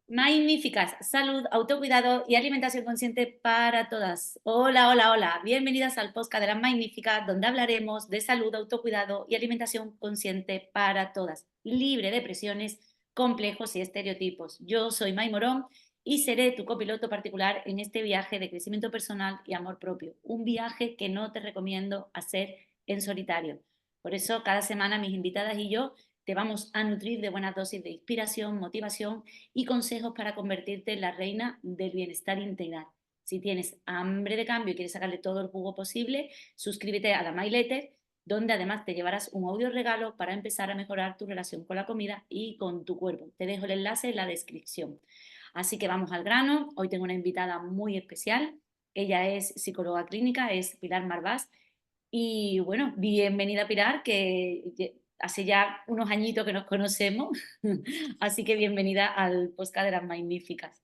Magníficas, salud, autocuidado y alimentación consciente para todas. Hola, hola, hola. Bienvenidas al podcast de las Magníficas, donde hablaremos de salud, autocuidado y alimentación consciente para todas, libre de presiones, complejos y estereotipos. Yo soy May Morón y seré tu copiloto particular en este viaje de crecimiento personal y amor propio. Un viaje que no te recomiendo hacer en solitario. Por eso, cada semana mis invitadas y yo te vamos a nutrir de buenas dosis de inspiración, motivación y consejos para convertirte en la reina del bienestar integral. Si tienes hambre de cambio y quieres sacarle todo el jugo posible, suscríbete a la My Letter, donde además te llevarás un audio regalo para empezar a mejorar tu relación con la comida y con tu cuerpo. Te dejo el enlace en la descripción. Así que vamos al grano. Hoy tengo una invitada muy especial. Ella es psicóloga clínica, es Pilar Marvás. Y bueno, bienvenida Pilar, que hace ya unos añitos que nos conocemos, así que bienvenida al podcast de las Magníficas.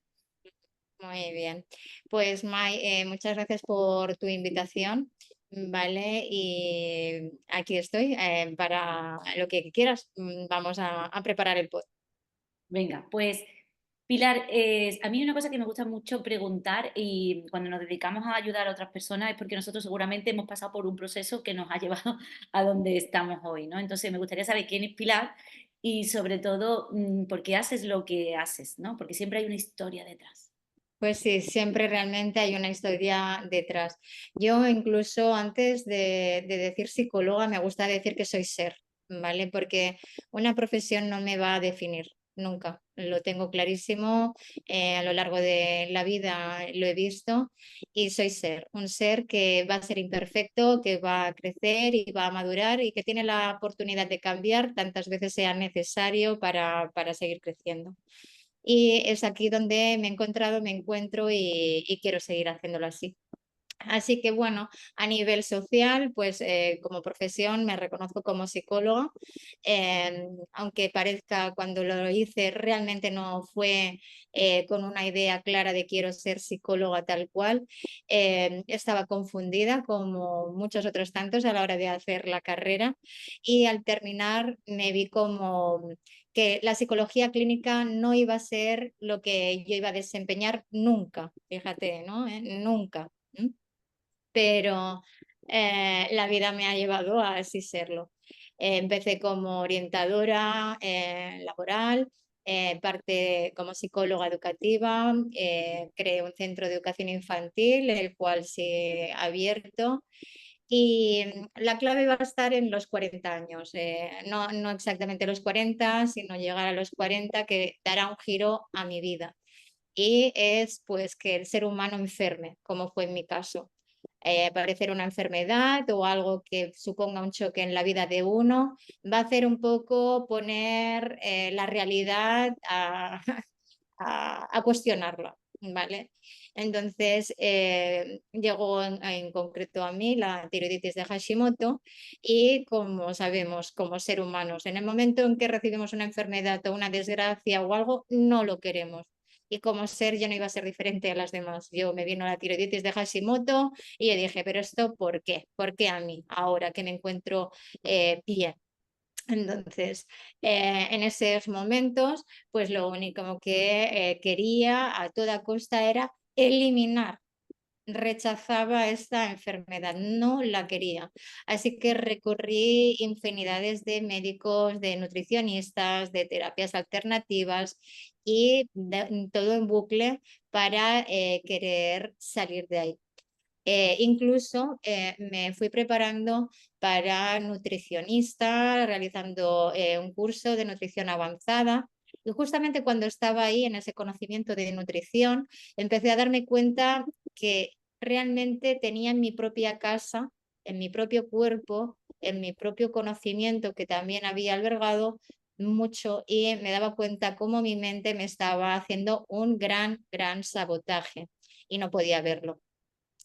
Muy bien. Pues May, muchas gracias por tu invitación, ¿vale? Y aquí estoy para lo que quieras. Vamos a preparar el pod. Venga, pues Pilar, a mí una cosa que me gusta mucho preguntar y cuando nos dedicamos a ayudar a otras personas es porque nosotros seguramente hemos pasado por un proceso que nos ha llevado a donde estamos hoy, ¿no? Entonces me gustaría saber quién es Pilar y sobre todo por qué haces lo que haces, ¿no? Porque siempre hay una historia detrás. Pues sí, siempre realmente hay una historia detrás. Yo incluso antes de decir psicóloga me gusta decir que soy ser, ¿vale? Porque una profesión no me va a definir nunca. Lo tengo clarísimo, a lo largo de la vida lo he visto y soy ser, un ser que va a ser imperfecto, que va a crecer y va a madurar y que tiene la oportunidad de cambiar tantas veces sea necesario para seguir creciendo. Y es aquí donde me he encontrado, me encuentro y quiero seguir haciéndolo así. Así que bueno, a nivel social, pues como profesión me reconozco como psicóloga, aunque parezca cuando lo hice realmente no fue con una idea clara de quiero ser psicóloga tal cual, estaba confundida como muchos otros tantos a la hora de hacer la carrera y al terminar me vi como que la psicología clínica no iba a ser lo que yo iba a desempeñar nunca, fíjate, ¿no? Nunca. Pero la vida me ha llevado a así serlo. Empecé como orientadora laboral, parte como psicóloga educativa, creé un centro de educación infantil, el cual se ha abierto. Y la clave va a estar en los 40 años, no exactamente los 40, sino llegar a los 40, que dará un giro a mi vida. Y es pues que el ser humano enferme, como fue en mi caso. Aparecer una enfermedad o algo que suponga un choque en la vida de uno, va a hacer un poco poner la realidad a cuestionarla, ¿vale? Entonces, llegó en concreto a mí la tiroiditis de Hashimoto y como sabemos, como ser humanos, en el momento en que recibimos una enfermedad o una desgracia o algo, no lo queremos. Y como ser yo no iba a ser diferente a las demás. Yo me vino la tiroiditis de Hashimoto y yo dije, pero esto ¿por qué? ¿Por qué a mí ahora que me encuentro bien? Entonces, en esos momentos, pues lo único que quería a toda costa era eliminar, rechazaba esta enfermedad, no la quería. Así que recorrí infinidades de médicos, de nutricionistas, de terapias alternativas y todo en bucle para querer salir de ahí. Incluso me fui preparando para nutricionista, realizando un curso de nutrición avanzada. Y justamente cuando estaba ahí en ese conocimiento de nutrición, empecé a darme cuenta que realmente tenía en mi propia casa, en mi propio cuerpo, en mi propio conocimiento que también había albergado mucho y me daba cuenta cómo mi mente me estaba haciendo un gran sabotaje y no podía verlo.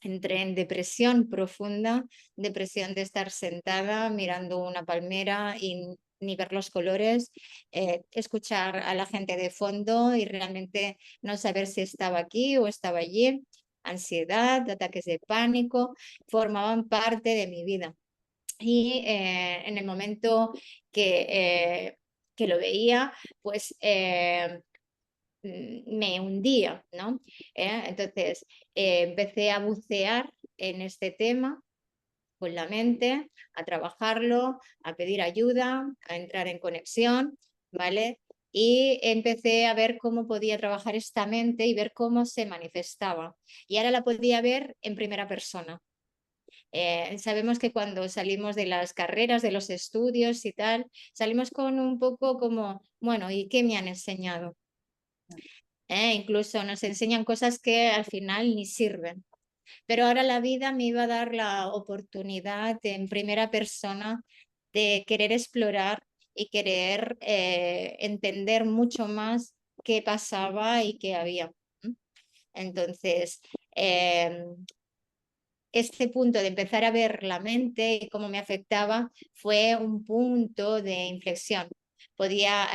Entré en depresión profunda, depresión de estar sentada mirando una palmera y ni ver los colores, escuchar a la gente de fondo y realmente no saber si estaba aquí o estaba allí. Ansiedad, ataques de pánico, formaban parte de mi vida. Y en el momento que, que lo veía, pues me hundía, ¿no? Entonces, empecé a bucear en este tema con la mente, a trabajarlo, a pedir ayuda, a entrar en conexión, ¿vale? Y empecé a ver cómo podía trabajar esta mente y ver cómo se manifestaba. Y ahora la podía ver en primera persona. Sabemos que cuando salimos de las carreras, de los estudios y tal, salimos con un poco como, bueno, ¿y qué me han enseñado? Incluso nos enseñan cosas que al final ni sirven. Pero ahora la vida me iba a dar la oportunidad en primera persona de querer explorar y querer entender mucho más qué pasaba y qué había. ¿M? Entonces, este punto de empezar a ver la mente y cómo me afectaba fue un punto de inflexión. Podía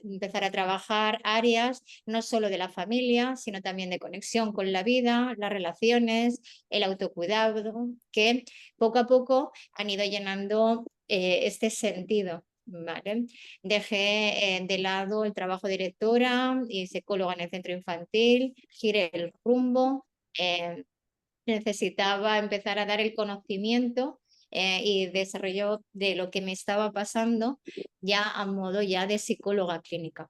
empezar a trabajar áreas no solo de la familia, sino también de conexión con la vida, las relaciones, el autocuidado, que poco a poco han ido llenando este sentido. ¿Vale? Dejé de lado el trabajo de directora y psicóloga en el centro infantil, giré el rumbo, eh, necesitaba empezar a dar el conocimiento y desarrollo de lo que me estaba pasando ya a modo ya de psicóloga clínica.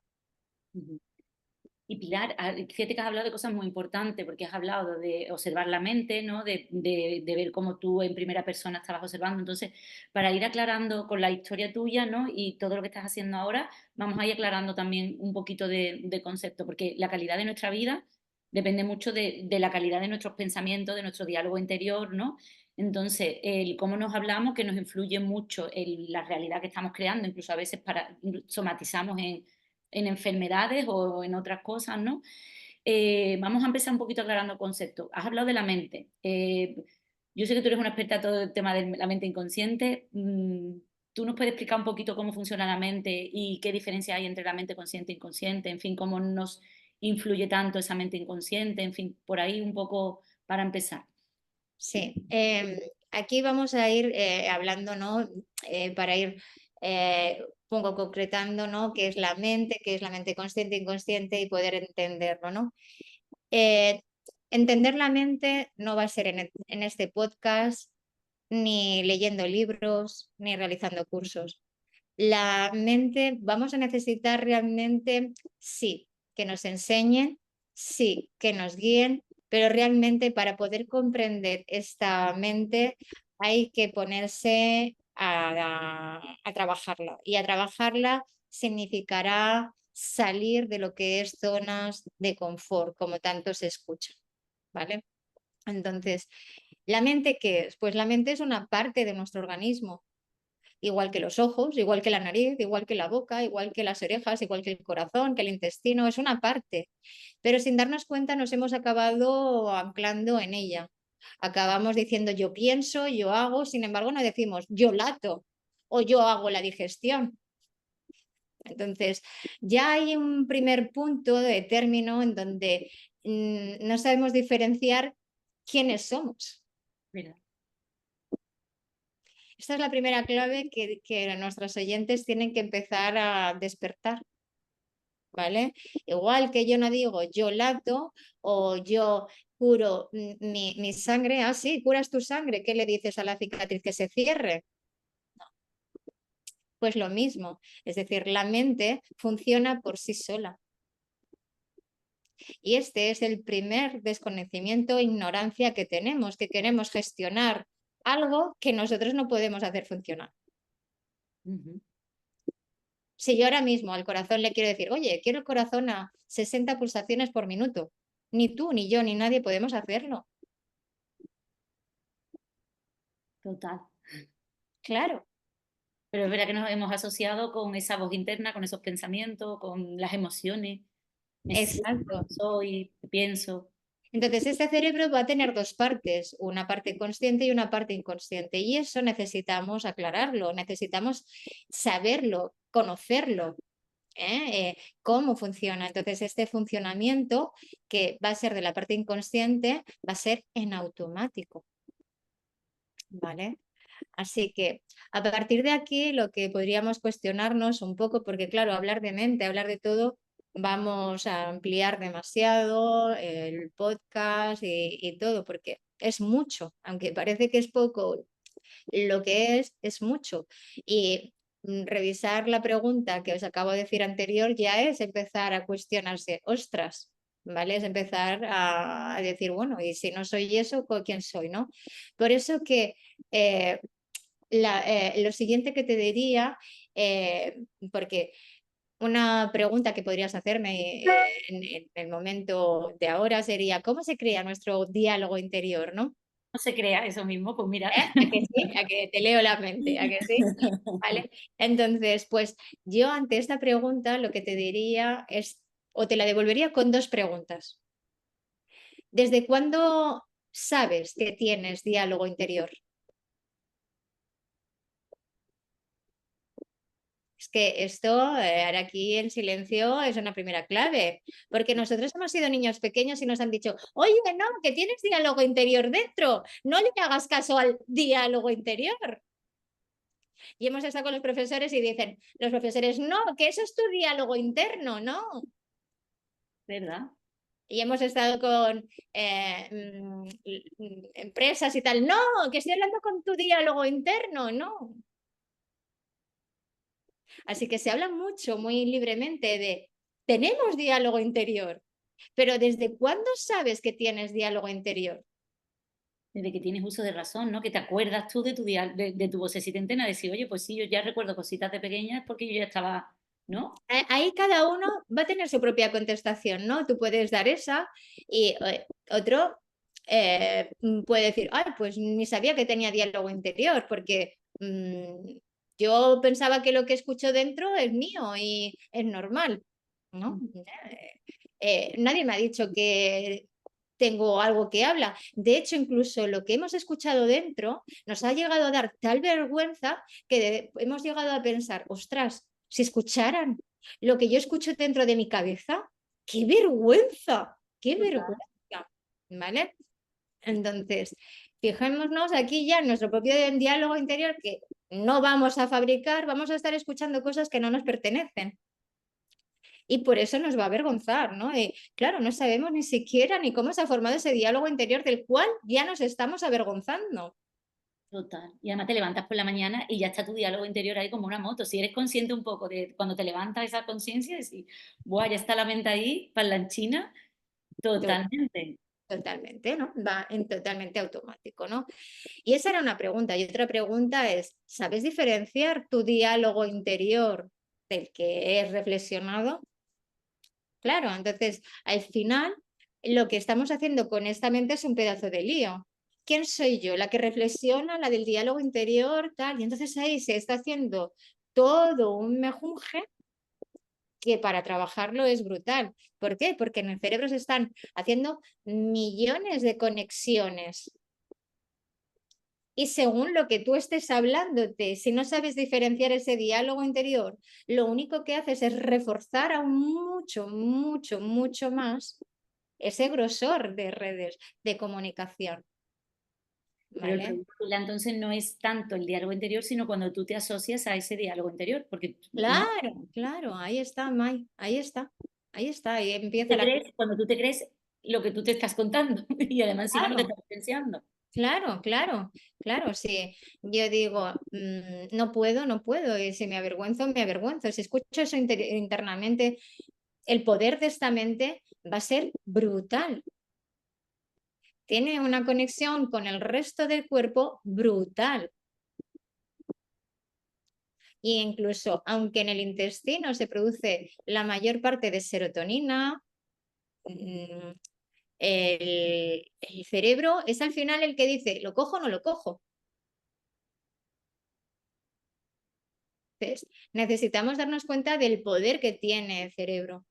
Ujú. Y Pilar, fíjate que has hablado de cosas muy importantes, porque has hablado de observar la mente, ¿no? De ver cómo tú en primera persona estabas observando. Entonces, para ir aclarando con la historia tuya, ¿no? Y todo lo que estás haciendo ahora, vamos a ir aclarando también un poquito de concepto, porque la calidad de nuestra vida depende mucho de la calidad de nuestros pensamientos, de nuestro diálogo interior, ¿no? Entonces, el cómo nos hablamos, que nos influye mucho en la realidad que estamos creando, incluso a veces somatizamos en enfermedades o en otras cosas, ¿no? Vamos a empezar un poquito aclarando conceptos. Has hablado de la mente. Yo sé que tú eres una experta en todo el tema de la mente inconsciente. ¿Tú nos puedes explicar un poquito cómo funciona la mente y qué diferencia hay entre la mente consciente e inconsciente? En fin, cómo nos influye tanto esa mente inconsciente, en fin, por ahí un poco para empezar. Sí, aquí vamos a ir hablando, ¿no? Para ir un poco concretando, ¿no? Qué es la mente consciente, inconsciente y poder entenderlo, ¿no? Eh, Entender la mente no va a ser en este podcast, ni leyendo libros, ni realizando cursos. La mente, vamos a necesitar realmente, sí, que nos enseñen, sí, que nos guíen, pero realmente para poder comprender esta mente hay que ponerse a trabajarla. Y a trabajarla significará salir de lo que es zonas de confort, como tanto se escucha, ¿vale? Entonces, ¿la mente qué es? Pues la mente es una parte de nuestro organismo, igual que los ojos, igual que la nariz, igual que la boca, igual que las orejas, igual que el corazón, que el intestino, es una parte. Pero sin darnos cuenta nos hemos acabado anclando en ella. Acabamos diciendo yo pienso, yo hago, sin embargo no decimos yo lato o yo hago la digestión. Entonces, ya hay un primer punto de término en donde no sabemos diferenciar quiénes somos. ¿Verdad? Esta es la primera clave que nuestros oyentes tienen que empezar a despertar, ¿vale? Igual que yo no digo yo lato o yo curo mi sangre, ah, sí, curas tu sangre, ¿qué le dices a la cicatriz que se cierre? Pues lo mismo, es decir, la mente funciona por sí sola. Y este es el primer desconocimiento e ignorancia que tenemos, que queremos gestionar algo que nosotros no podemos hacer funcionar. Ujú. Si yo ahora mismo al corazón le quiero decir, oye, quiero el corazón a 60 pulsaciones por minuto, ni tú, ni yo, ni nadie podemos hacerlo. Total. Claro, Pero es verdad que nos hemos asociado con esa voz interna, con esos pensamientos, con las emociones. Me siento, exacto. soy, pienso. Entonces, este cerebro va a tener dos partes, una parte consciente y una parte inconsciente. Y eso necesitamos aclararlo, necesitamos saberlo, conocerlo, cómo funciona. Entonces, este funcionamiento que va a ser de la parte inconsciente va a ser en automático, ¿vale? Así que a partir de aquí lo que podríamos cuestionarnos un poco, porque claro, hablar de mente, hablar de todo, vamos a ampliar demasiado el podcast y todo, porque es mucho, aunque parece que es poco, lo que es mucho. Y revisar la pregunta que os acabo de decir anterior ya es empezar a cuestionarse, ostras, ¿vale? Es empezar a decir, bueno, y si no soy eso, ¿quién soy, no? Por eso que eh, lo siguiente que te diría, porque una pregunta que podrías hacerme en el momento de ahora sería, ¿cómo se crea nuestro diálogo interior, no? No se crea eso mismo, pues mira. ¿A que sí? ¿A que te leo la mente? ¿A que sí? Vale. Entonces, pues yo ante esta pregunta lo que te diría es, o te la devolvería con dos preguntas. ¿Desde cuándo sabes que tienes diálogo interior? Es que esto, ahora aquí en silencio, es una primera clave, porque nosotros hemos sido niños pequeños y nos han dicho, oye, no, que tienes diálogo interior dentro, no le hagas caso al diálogo interior. Y hemos estado con los profesores y dicen, los profesores, no, que eso es tu diálogo interno, no. ¿Verdad? Y hemos estado con empresas y tal, no, que estoy hablando con tu diálogo interno, no. Así que se habla mucho, muy libremente de, tenemos diálogo interior, pero ¿desde cuándo sabes que tienes diálogo interior? Desde que tienes uso de razón, ¿no? Que te acuerdas tú de tu de tu vocecita interna, de decir: "Oye, pues sí, yo ya recuerdo cositas de pequeña porque yo ya estaba", ¿no? Ahí cada uno va a tener su propia contestación, ¿no? Tú puedes dar esa y otro puede decir, ay, pues ni sabía que tenía diálogo interior, porque yo pensaba que lo que escucho dentro es mío y es normal, ¿no? Nadie me ha dicho que tengo algo que habla. De hecho, incluso lo que hemos escuchado dentro nos ha llegado a dar tal vergüenza que hemos llegado a pensar, ostras, si escucharan lo que yo escucho dentro de mi cabeza, qué vergüenza, qué Total. vergüenza, ¿vale? Entonces, fijémonos aquí ya en nuestro propio diálogo interior que no vamos a fabricar, vamos a estar escuchando cosas que no nos pertenecen. Y por eso nos va a avergonzar, ¿no? Claro, no sabemos ni siquiera ni cómo se ha formado ese diálogo interior del cual ya nos estamos avergonzando. Total. Y además te levantas por la mañana y ya está tu diálogo interior ahí como una moto. Si eres consciente un poco de cuando te levantas esa conciencia, decir: "Buah, ya está la mente ahí, parlanchina", To- totalmente. Totalmente, ¿no? Va en totalmente automático, ¿no? Y esa era una pregunta. Y otra pregunta es, ¿sabes diferenciar tu diálogo interior del que es reflexionado? Claro, entonces al final lo que estamos haciendo con esta mente es un pedazo de lío. ¿Quién soy yo? La que reflexiona, la del diálogo interior, tal. Y entonces ahí se está haciendo todo un mejunje que para trabajarlo es brutal. ¿Por qué? Porque en el cerebro se están haciendo millones de conexiones. Y según lo que tú estés hablándote, si no sabes diferenciar ese diálogo interior, lo único que haces es reforzar aún mucho, mucho, mucho más ese grosor de redes de comunicación, Pero el ¿vale? problema, Pilar, entonces no es tanto el diálogo interior, sino cuando tú te asocias a ese diálogo interior, porque, ¿no? Claro, claro, ahí está, May, ahí está, ahí empieza Te la... crees, cuando tú te crees lo que tú te estás contando y además encima no te Claro, estás potenciando. claro, claro, claro, si yo digo, no puedo, no puedo, y si me avergüenzo, si escucho eso internamente, el poder de esta mente va a ser brutal. Tiene una conexión con el resto del cuerpo brutal. Y incluso, aunque en el intestino se produce la mayor parte de serotonina, mm, el cerebro es al final el que dice, ¿lo cojo o no lo cojo? Entonces, necesitamos darnos cuenta del poder que tiene el cerebro,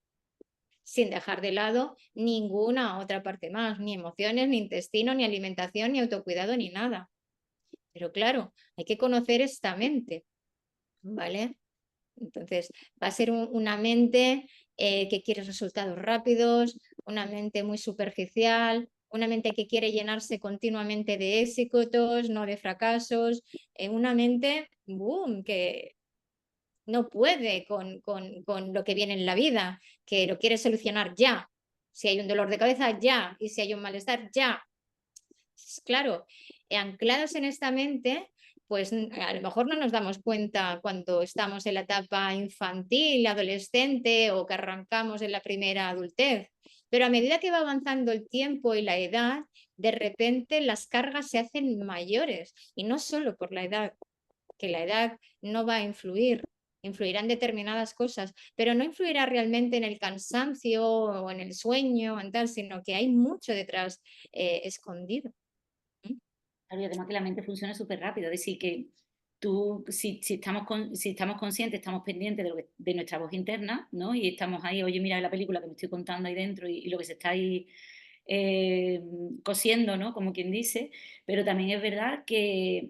sin dejar de lado ninguna otra parte más, ni emociones, ni intestino, ni alimentación, ni autocuidado, ni nada. Pero claro, hay que conocer esta mente, ¿vale? Entonces, va a ser una mente que quiere resultados rápidos, una mente muy superficial, una mente que quiere llenarse continuamente de éxitos, no de fracasos, una mente, boom, que no puede con lo que viene en la vida, que lo quiere solucionar ya. Si hay un dolor de cabeza, ya. Y si hay un malestar, ya. Claro, anclados en esta mente, pues a lo mejor no nos damos cuenta cuando estamos en la etapa infantil, adolescente o que arrancamos en la primera adultez. Pero a medida que va avanzando el tiempo y la edad, de repente las cargas se hacen mayores y no solo por la edad, que la edad no va a influir, influirán determinadas cosas, pero no influirá realmente en el cansancio o en el sueño, en tal, sino que hay mucho detrás escondido. ¿Mm? Claro, y además que la mente funciona súper rápido, es decir, que tú, si estamos conscientes, estamos pendientes de nuestra voz interna, ¿no? Y estamos ahí, oye, mira la película que me estoy contando ahí dentro y lo que se está ahí eh, cosiendo, ¿no? Como quien dice, pero también es verdad que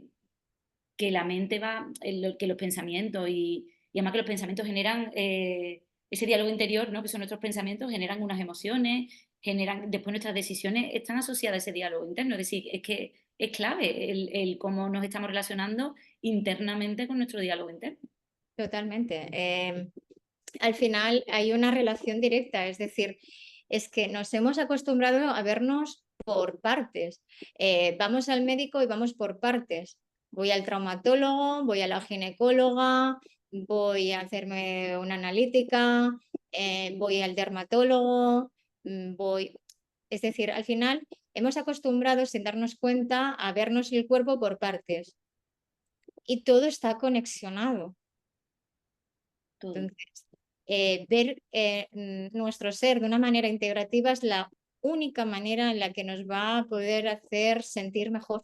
la mente va, que los pensamientos y además que los pensamientos generan ese diálogo interior, ¿no? Que son nuestros pensamientos, generan unas emociones, generan, después nuestras decisiones están asociadas a ese diálogo interno, es decir, es que es clave el cómo nos estamos relacionando internamente con nuestro diálogo interno. Totalmente. Al final hay una relación directa, es decir, es que nos hemos acostumbrado a vernos por partes. Vamos al médico y vamos por partes. Voy al traumatólogo, voy a la ginecóloga, voy a hacerme una analítica, voy al dermatólogo, voy... Es decir, al final hemos acostumbrado sin darnos cuenta a vernos el cuerpo por partes y todo está conexionado. Todo. Entonces, ver nuestro ser de una manera integrativa es la única manera en la que nos va a poder hacer sentir mejor.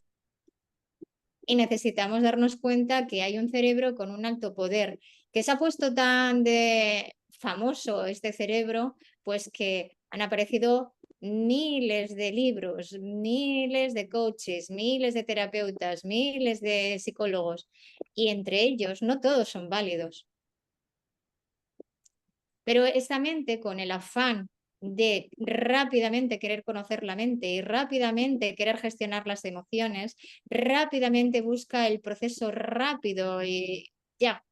Y necesitamos darnos cuenta que hay un cerebro con un alto poder, que se ha puesto tan de famoso este cerebro, pues que han aparecido miles de libros, miles de coaches, miles de terapeutas, miles de psicólogos, y entre ellos no todos son válidos. Pero esta mente, con el afán de rápidamente querer conocer la mente y rápidamente querer gestionar las emociones, rápidamente busca el proceso rápido y ya.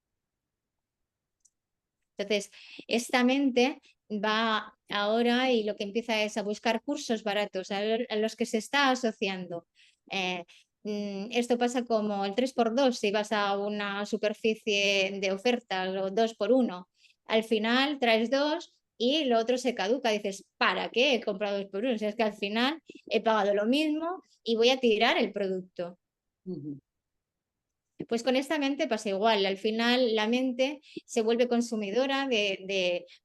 Entonces, esta mente va ahora y lo que empieza es a buscar cursos baratos a los que se está asociando. Eh, Esto pasa como el 3x2 si vas a una superficie de ofertas o 2x1. Al final traes dos y lo otro se caduca. Dices, ¿para qué he comprado 2x1? Si es que al final he pagado lo mismo y voy a tirar el producto. Ujú. Pues con esta mente pasa igual, al final la mente se vuelve consumidora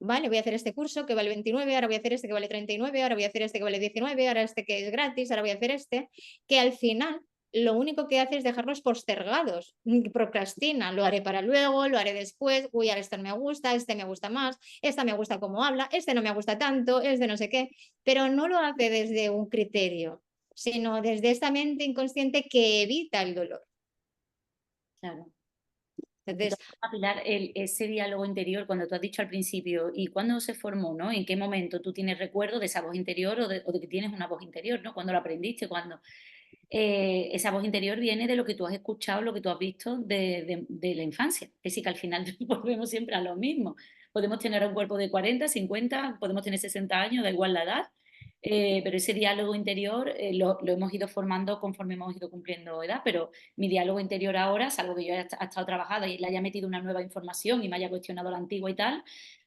vale, voy a hacer este curso que vale 29, ahora voy a hacer este que vale 39, ahora voy a hacer este que vale 19, ahora este que es gratis, ahora voy a hacer este, que al final lo único que hace es dejarlos postergados, procrastina, lo haré para luego, lo haré después, uy, ahora este no me gusta, este me gusta más, esta me gusta cómo habla, este no me gusta tanto, este no sé qué, pero no lo hace desde un criterio, sino desde esta mente inconsciente que evita el dolor. Claro. De Entonces, todas formas, Pilar, ese diálogo interior, cuando tú has dicho al principio, ¿y cuándo se formó, no? ¿En qué momento tú tienes recuerdo de esa voz interior o de que tienes una voz interior, ¿no? ¿Cuándo lo aprendiste? ¿Cuándo? Esa voz interior viene de lo que tú has escuchado, lo que tú has visto de la infancia. Es decir, que al final volvemos siempre a lo mismo. Podemos tener un cuerpo de 40, 50, podemos tener 60 años, da igual la edad, pero ese diálogo interior lo hemos ido formando conforme hemos ido cumpliendo edad, pero mi diálogo interior ahora, salvo que yo haya estado trabajada y le haya metido una nueva información y me haya cuestionado la antigua y tal,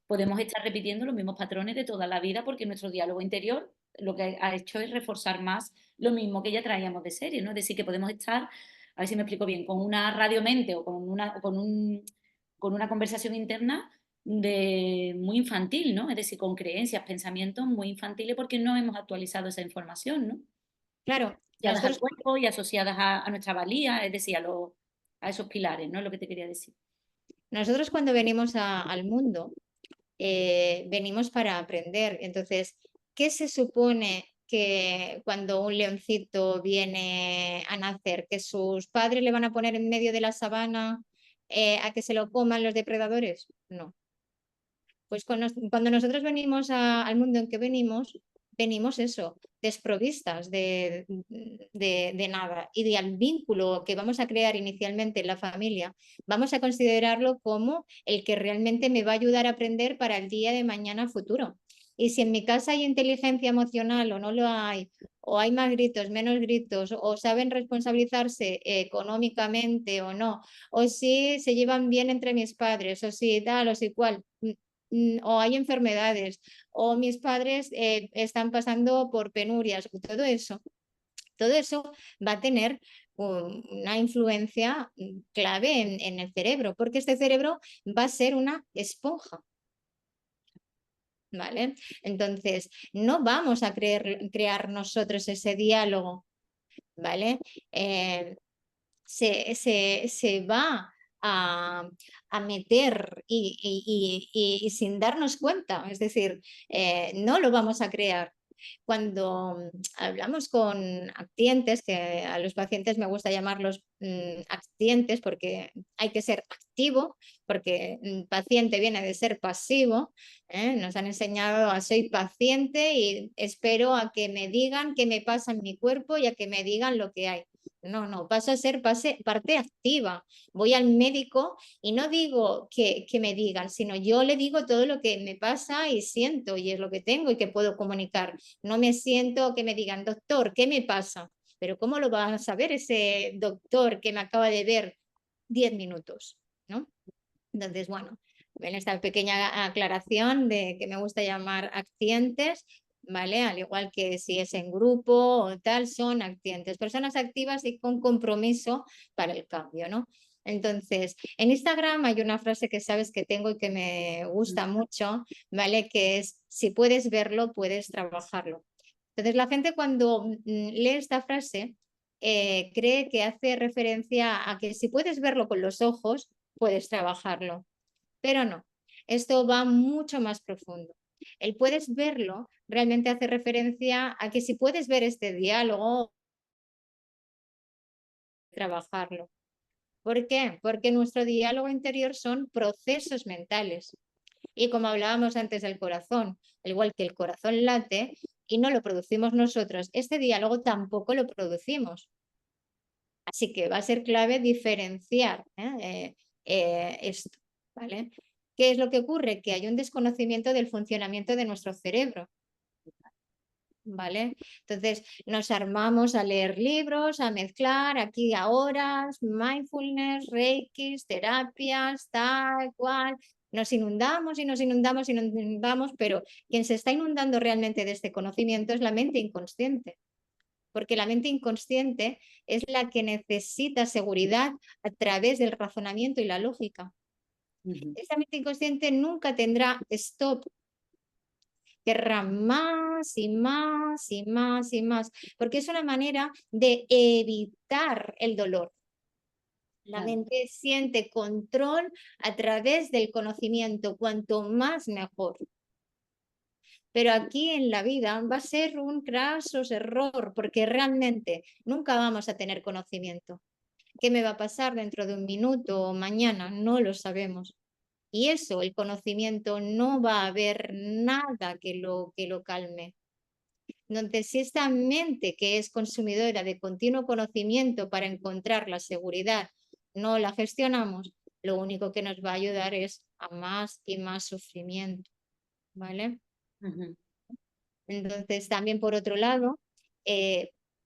podemos estar repitiendo los mismos patrones de toda la vida porque nuestro diálogo interior lo que ha hecho es reforzar más lo mismo que ya traíamos de serie, ¿no? Es decir, que podemos estar, a ver si me explico bien, con una radiomente o con una conversación interna de muy infantil, ¿no? Es decir, con creencias, pensamientos muy infantiles porque no hemos actualizado esa información, ¿no? claro, Asociadas al nosotros, cuerpo y asociadas a nuestra valía, es decir, a esos pilares, ¿no? Es lo que te quería decir. nosotros cuando venimos al mundo, venimos para aprender. Entonces, ¿qué se supone que cuando un leoncito viene a nacer, que sus padres le van a poner en medio de la sabana a que se lo coman los depredadores? No. Pues cuando nosotros venimos al mundo en que venimos, venimos eso, desprovistas de nada. Y al vínculo que vamos a crear inicialmente en la familia, vamos a considerarlo como el que realmente me va a ayudar a aprender para el día de mañana futuro. Y si en mi casa hay inteligencia emocional o no lo hay, o hay más gritos, menos gritos, o saben responsabilizarse económicamente o no, o si se llevan bien entre mis padres, o si tal, o si cual, o hay enfermedades, o mis padres están pasando por penurias, todo eso va a tener una influencia clave en el cerebro, porque este cerebro va a ser una esponja. ¿Vale? Entonces, no vamos a crear nosotros ese diálogo, ¿vale? Se va a meter y sin darnos cuenta, es decir, no lo vamos a crear. Cuando hablamos con actientes, que a los pacientes me gusta llamarlos actientes porque hay que ser activo, porque paciente viene de ser pasivo, nos han enseñado a soy paciente y espero a que me digan qué me pasa en mi cuerpo y a que me digan lo que hay. No, no, paso a ser parte activa. Voy al médico y no digo que me digan, sino yo le digo todo lo que me pasa y siento y es lo que tengo y que puedo comunicar. No me siento que me digan, doctor, ¿qué me pasa? Pero ¿cómo lo va a saber ese doctor que me acaba de ver 10 minutos? ¿No? Entonces, bueno, en esta pequeña aclaración de que me gusta llamar actientes, ¿vale? Al igual que si es en grupo o tal, son actientes, personas activas y con compromiso para el cambio, ¿no? Entonces, en Instagram hay una frase que sabes que tengo y que me gusta mucho, ¿vale? Que es, si puedes verlo, puedes trabajarlo. Entonces, la gente cuando lee esta frase, cree que hace referencia a que si puedes verlo con los ojos, puedes trabajarlo. Pero no, esto va mucho más profundo. El puedes verlo realmente hace referencia a que si puedes ver este diálogo, trabajarlo. ¿Por qué? Porque nuestro diálogo interior son procesos mentales. Y como hablábamos antes del corazón, al igual que el corazón late y no lo producimos nosotros, este diálogo tampoco lo producimos. Así que va a ser clave diferenciar esto, ¿vale? ¿Qué es lo que ocurre? Que hay un desconocimiento del funcionamiento de nuestro cerebro, ¿vale? Entonces nos armamos a leer libros, a mezclar aquí ahora, mindfulness, reikis, terapias, tal cual. Nos inundamos y nos inundamos y nos inundamos, pero quien se está inundando realmente de este conocimiento es la mente inconsciente, porque la mente inconsciente es la que necesita seguridad a través del razonamiento y la lógica. Esa mente inconsciente nunca tendrá stop, querrá más y más y más y más, porque es una manera de evitar el dolor. La mente siente control a través del conocimiento, cuanto más mejor. Pero aquí en la vida va a ser un craso error, porque realmente nunca vamos a tener conocimiento. ¿Qué me va a pasar dentro de un minuto o mañana? No lo sabemos. Y eso, el conocimiento, no va a haber nada que lo calme. Entonces, si esta mente que es consumidora de continuo conocimiento para encontrar la seguridad, no la gestionamos, lo único que nos va a ayudar es a más y más sufrimiento. ¿Vale? Entonces, también por otro lado,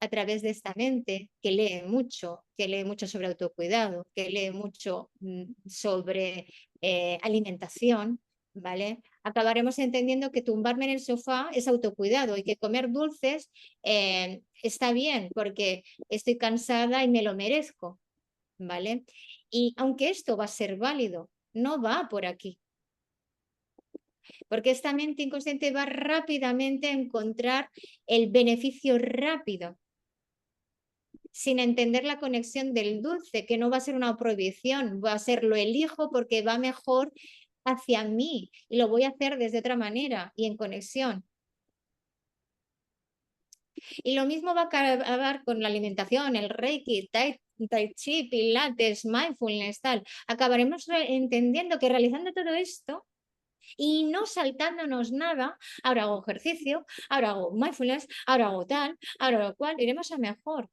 a través de esta mente que lee mucho sobre autocuidado, que lee mucho sobre alimentación, ¿vale? Acabaremos entendiendo que tumbarme en el sofá es autocuidado y que comer dulces está bien porque estoy cansada y me lo merezco, ¿vale? Y aunque esto va a ser válido, no va por aquí. Porque esta mente inconsciente va rápidamente a encontrar el beneficio rápido, sin entender la conexión del dulce, que no va a ser una prohibición, va a ser lo elijo porque va mejor hacia mí y lo voy a hacer desde otra manera y en conexión. Y lo mismo va a acabar con la alimentación, el Reiki, Tai Chi, Pilates, Mindfulness, tal. Acabaremos entendiendo que realizando todo esto y no saltándonos nada. Ahora hago ejercicio, ahora hago mindfulness, ahora hago tal, ahora lo cual, iremos a mejor.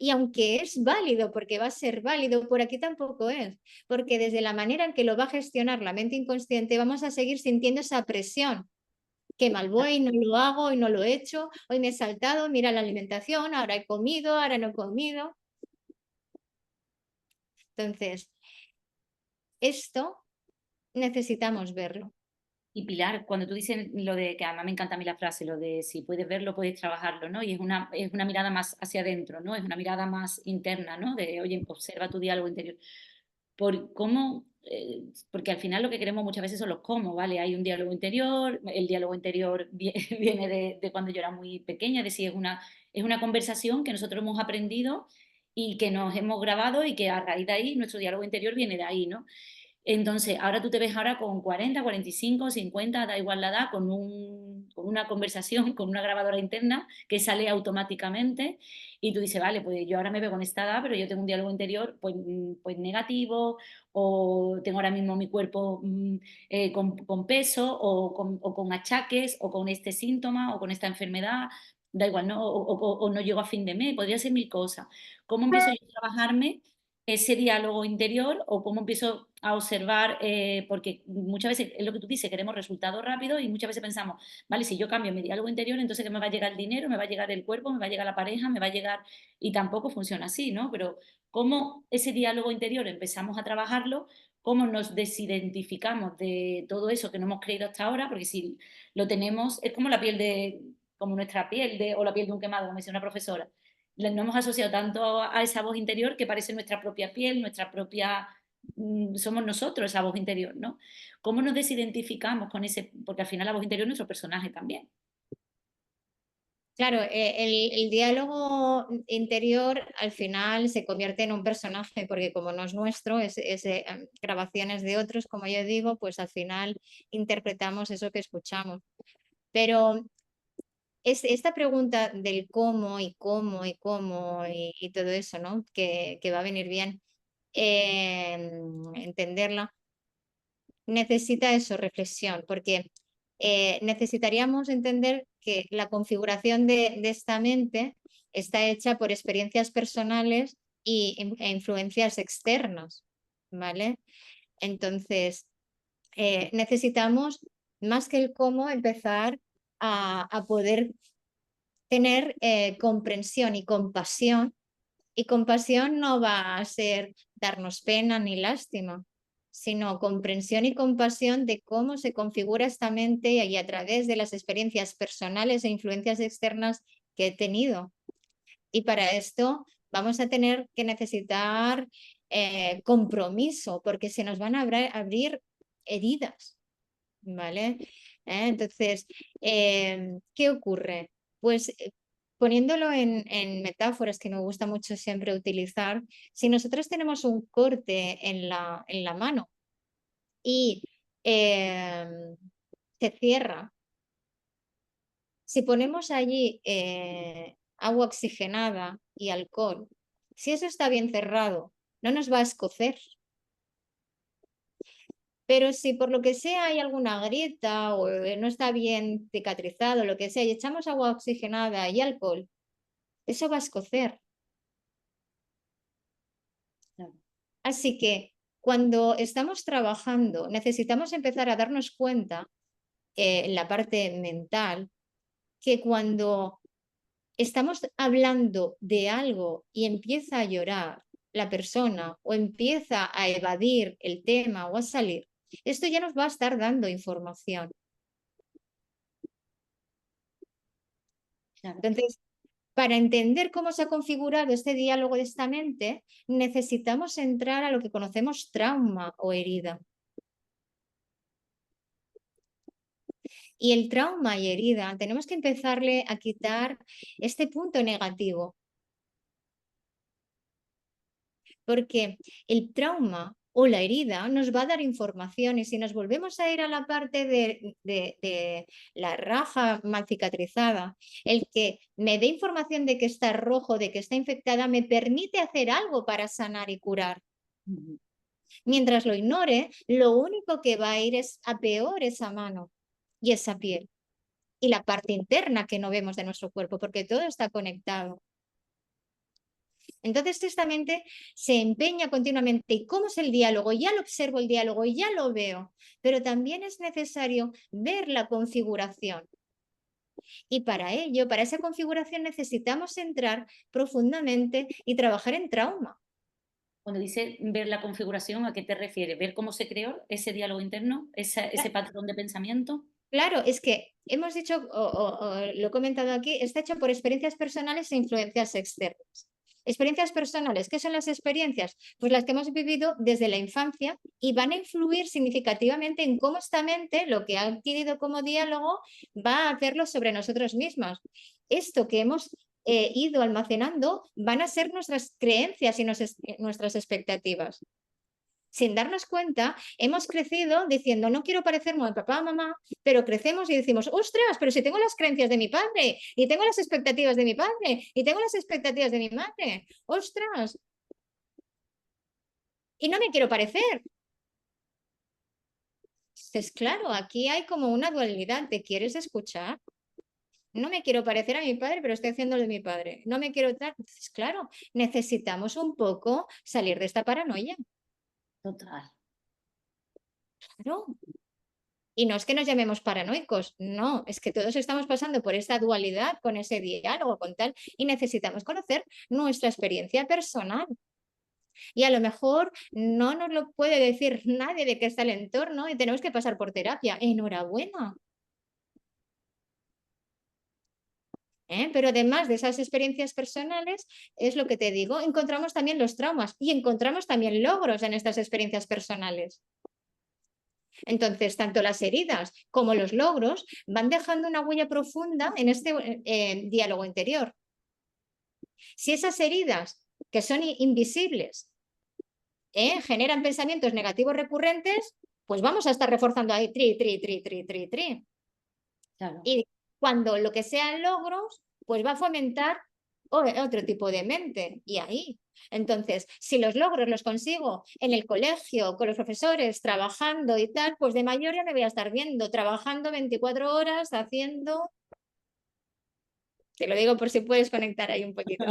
Y aunque es válido, porque va a ser válido, por aquí tampoco es, porque desde la manera en que lo va a gestionar la mente inconsciente vamos a seguir sintiendo esa presión. Qué mal voy, no lo hago, hoy no lo he hecho, hoy me he saltado, mira la alimentación, ahora he comido, ahora no he comido. Entonces, esto necesitamos verlo. Y Pilar, cuando tú dices lo de, que además me encanta a mí la frase, lo de si puedes verlo, puedes trabajarlo, ¿no? Y es una mirada más hacia adentro, ¿no? Es una mirada más interna, ¿no? De, oye, observa tu diálogo interior. Por cómo, porque al final lo que queremos muchas veces son los cómo, ¿vale? Hay un diálogo interior, el diálogo interior viene de cuando yo era muy pequeña, de si es una conversación que nosotros hemos aprendido y que nos hemos grabado y que a raíz de ahí nuestro diálogo interior viene de ahí, ¿no? Entonces, ahora tú te ves ahora con 40, 45, 50, da igual la edad, con una conversación, con una grabadora interna que sale automáticamente y tú dices, vale, pues yo ahora me veo con esta edad, pero yo tengo un diálogo interior pues negativo o tengo ahora mismo mi cuerpo con peso o con achaques o con este síntoma o con esta enfermedad, da igual, ¿no? O no llego a fin de mes, podría ser mil cosas. ¿Cómo empiezo yo a trabajarme ese diálogo interior o cómo empiezo a observar, porque muchas veces es lo que tú dices, queremos resultados rápidos y muchas veces pensamos, vale, si yo cambio mi diálogo interior, entonces que me va a llegar el dinero, me va a llegar el cuerpo, me va a llegar la pareja, me va a llegar, y tampoco funciona así, ¿no? Pero cómo ese diálogo interior empezamos a trabajarlo, cómo nos desidentificamos de todo eso que no hemos creído hasta ahora, porque si lo tenemos, es como la piel de, como nuestra piel de, o la piel de un quemado, como decía una profesora no hemos asociado tanto a esa voz interior que parece nuestra propia piel, nuestra propia, somos nosotros esa voz interior, ¿no? ¿Cómo nos desidentificamos con ese? Porque al final la voz interior es nuestro personaje también. Claro, el diálogo interior al final se convierte en un personaje, porque como no es nuestro, es grabaciones de otros, como yo digo, pues al final interpretamos eso que escuchamos. Pero esta pregunta del cómo y cómo y cómo y todo eso, ¿no? Que va a venir bien entenderla, necesita eso, reflexión, porque necesitaríamos entender que la configuración de esta mente está hecha por experiencias personales e influencias externas, ¿vale? Entonces, necesitamos, más que el cómo, empezar a poder tener comprensión y compasión. Y compasión no va a ser darnos pena ni lástima, sino comprensión y compasión de cómo se configura esta mente y a través de las experiencias personales e influencias externas que he tenido. Y para esto vamos a tener que necesitar compromiso, porque se nos van a abrir heridas, ¿vale? Entonces, ¿qué ocurre? Pues poniéndolo en metáforas que me gusta mucho siempre utilizar, si nosotros tenemos un corte en la mano y se cierra, si ponemos allí agua oxigenada y alcohol, si eso está bien cerrado, no nos va a escocer. Pero si por lo que sea hay alguna grieta o no está bien cicatrizado, lo que sea, y echamos agua oxigenada y alcohol, eso va a escocer. Claro. Así que cuando estamos trabajando, necesitamos empezar a darnos cuenta en la parte mental que cuando estamos hablando de algo y empieza a llorar la persona o empieza a evadir el tema o a salir, esto ya nos va a estar dando información. Claro. Entonces, para entender cómo se ha configurado este diálogo de esta mente, necesitamos entrar a lo que conocemos trauma o herida. Y el trauma y herida, tenemos que empezarle a quitar este punto negativo, porque el trauma o la herida nos va a dar información y si nos volvemos a ir a la parte de la raja mal cicatrizada, el que me dé información de que está rojo, de que está infectada, me permite hacer algo para sanar y curar. Mientras lo ignore, lo único que va a ir es a peor esa mano y esa piel y la parte interna que no vemos de nuestro cuerpo, porque todo está conectado. Entonces esta mente se empeña continuamente. ¿Y cómo es el diálogo? Ya lo observo el diálogo, ya lo veo, pero también es necesario ver la configuración. Y para ello, para esa configuración necesitamos entrar profundamente y trabajar en trauma. Cuando dice ver la configuración, ¿a qué te refieres? ¿Ver cómo se creó ese diálogo interno, ese patrón de pensamiento? Claro, es que hemos dicho, o lo he comentado aquí, está hecho por experiencias personales e influencias externas. Experiencias personales, ¿qué son las experiencias? Pues las que hemos vivido desde la infancia y van a influir significativamente en cómo esta mente, lo que ha adquirido como diálogo, va a hacerlo sobre nosotros mismos. Esto que hemos ido almacenando van a ser nuestras creencias y nuestras expectativas. Sin darnos cuenta, hemos crecido diciendo, no quiero parecerme a papá o mamá, pero crecemos y decimos, ostras, pero si tengo las creencias de mi padre, y tengo las expectativas de mi padre, y tengo las expectativas de mi madre, ostras, y no me quiero parecer. Entonces, claro, aquí hay como una dualidad, ¿te quieres escuchar? No me quiero parecer a mi padre, pero estoy haciendo lo de mi padre. No me quiero tal. Entonces, claro, necesitamos un poco salir de esta paranoia. Total. Claro. Y no es que nos llamemos paranoicos, no, es que todos estamos pasando por esta dualidad con ese diálogo, con tal, y necesitamos conocer nuestra experiencia personal. Y a lo mejor no nos lo puede decir nadie de que está el entorno y tenemos que pasar por terapia. Enhorabuena. Pero además de esas experiencias personales, es lo que te digo, encontramos también los traumas y encontramos también logros en estas experiencias personales. Entonces, tanto las heridas como los logros van dejando una huella profunda en este diálogo interior. Si esas heridas, que son invisibles, generan pensamientos negativos recurrentes, pues vamos a estar reforzando ahí, tri. Claro. Y cuando lo que sean logros, pues va a fomentar otro tipo de mente. Y ahí. Entonces, si los logros los consigo en el colegio, con los profesores, trabajando y tal, pues de mayor ya me voy a estar viendo, trabajando 24 horas, haciendo. Te lo digo por si puedes conectar ahí un poquito.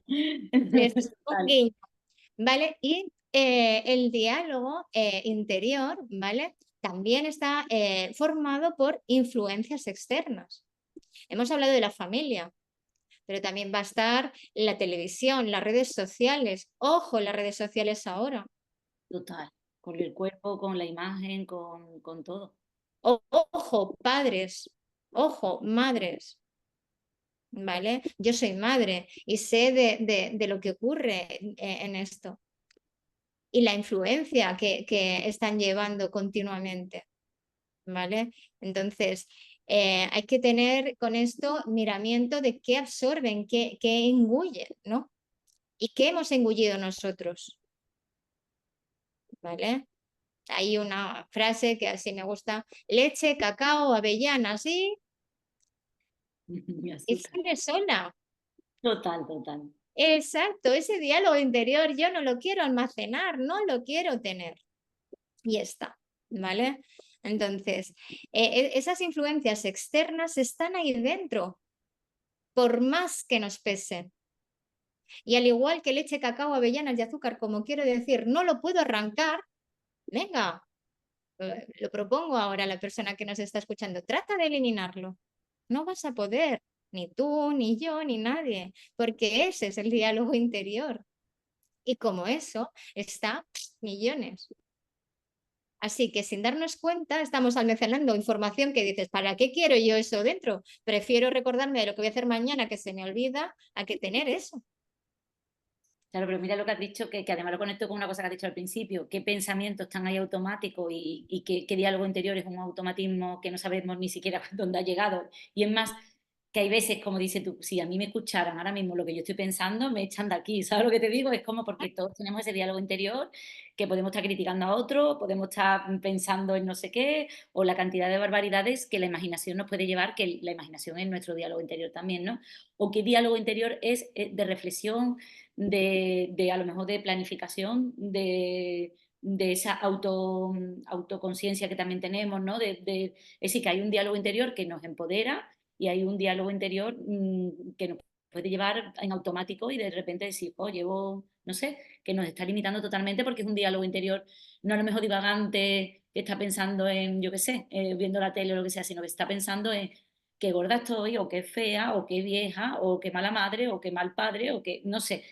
Esto es un Total. guiño, ¿vale? Y el diálogo interior, ¿vale? También está formado por influencias externas. Hemos hablado de la familia, pero también va a estar la televisión, las redes sociales. Ojo, las redes sociales ahora. Total. Con el cuerpo, con la imagen, con todo. Ojo, padres. Ojo, madres. ¿Vale? Yo soy madre y sé de lo que ocurre en esto y la influencia que están llevando continuamente. ¿Vale? Entonces, hay que tener con esto miramiento de qué absorben, qué engullen, ¿no? ¿Y qué hemos engullido nosotros? ¿Vale? Hay una frase que así me gusta, leche, cacao, avellanas Y y azúcar. sangre sola. Total, total. Exacto, ese diálogo interior yo no lo quiero almacenar, no lo quiero tener. Y está, ¿vale? Entonces, esas influencias externas están ahí dentro, por más que nos pesen. Y al igual que leche, cacao, avellanas y azúcar, como quiero decir, no lo puedo arrancar, venga, lo propongo ahora a la persona que nos está escuchando, trata de eliminarlo. No vas a poder, ni tú, ni yo, ni nadie, porque ese es el diálogo interior. Y como eso, está millones. Así que sin darnos cuenta, estamos almacenando información que dices, ¿para qué quiero yo eso dentro? Prefiero recordarme de lo que voy a hacer mañana que se me olvida a que tener eso. Claro, pero mira lo que has dicho, que además lo conecto con una cosa que has dicho al principio, qué pensamientos están ahí automáticos y qué diálogo interior es un automatismo que no sabemos ni siquiera dónde ha llegado. Y es más, que hay veces, como dices tú, si a mí me escucharan ahora mismo lo que yo estoy pensando, me echan de aquí, ¿sabes lo que te digo? Es como porque todos tenemos ese diálogo interior, que podemos estar criticando a otro, podemos estar pensando en no sé qué, o la cantidad de barbaridades que la imaginación nos puede llevar, que la imaginación es nuestro diálogo interior también, ¿no? O qué diálogo interior es de reflexión, de a lo mejor de planificación, de esa autoconciencia que también tenemos, ¿no? Es decir, que hay un diálogo interior que nos empodera y hay un diálogo interior que nos puede llevar en automático y de repente decir, oh, llevo, no sé, que nos está limitando totalmente porque es un diálogo interior, no a lo mejor divagante, que está pensando en, yo qué sé, viendo la tele o lo que sea, sino que está pensando en qué gorda estoy, o qué fea, o qué vieja, o qué mala madre, o qué mal padre, o qué, no sé,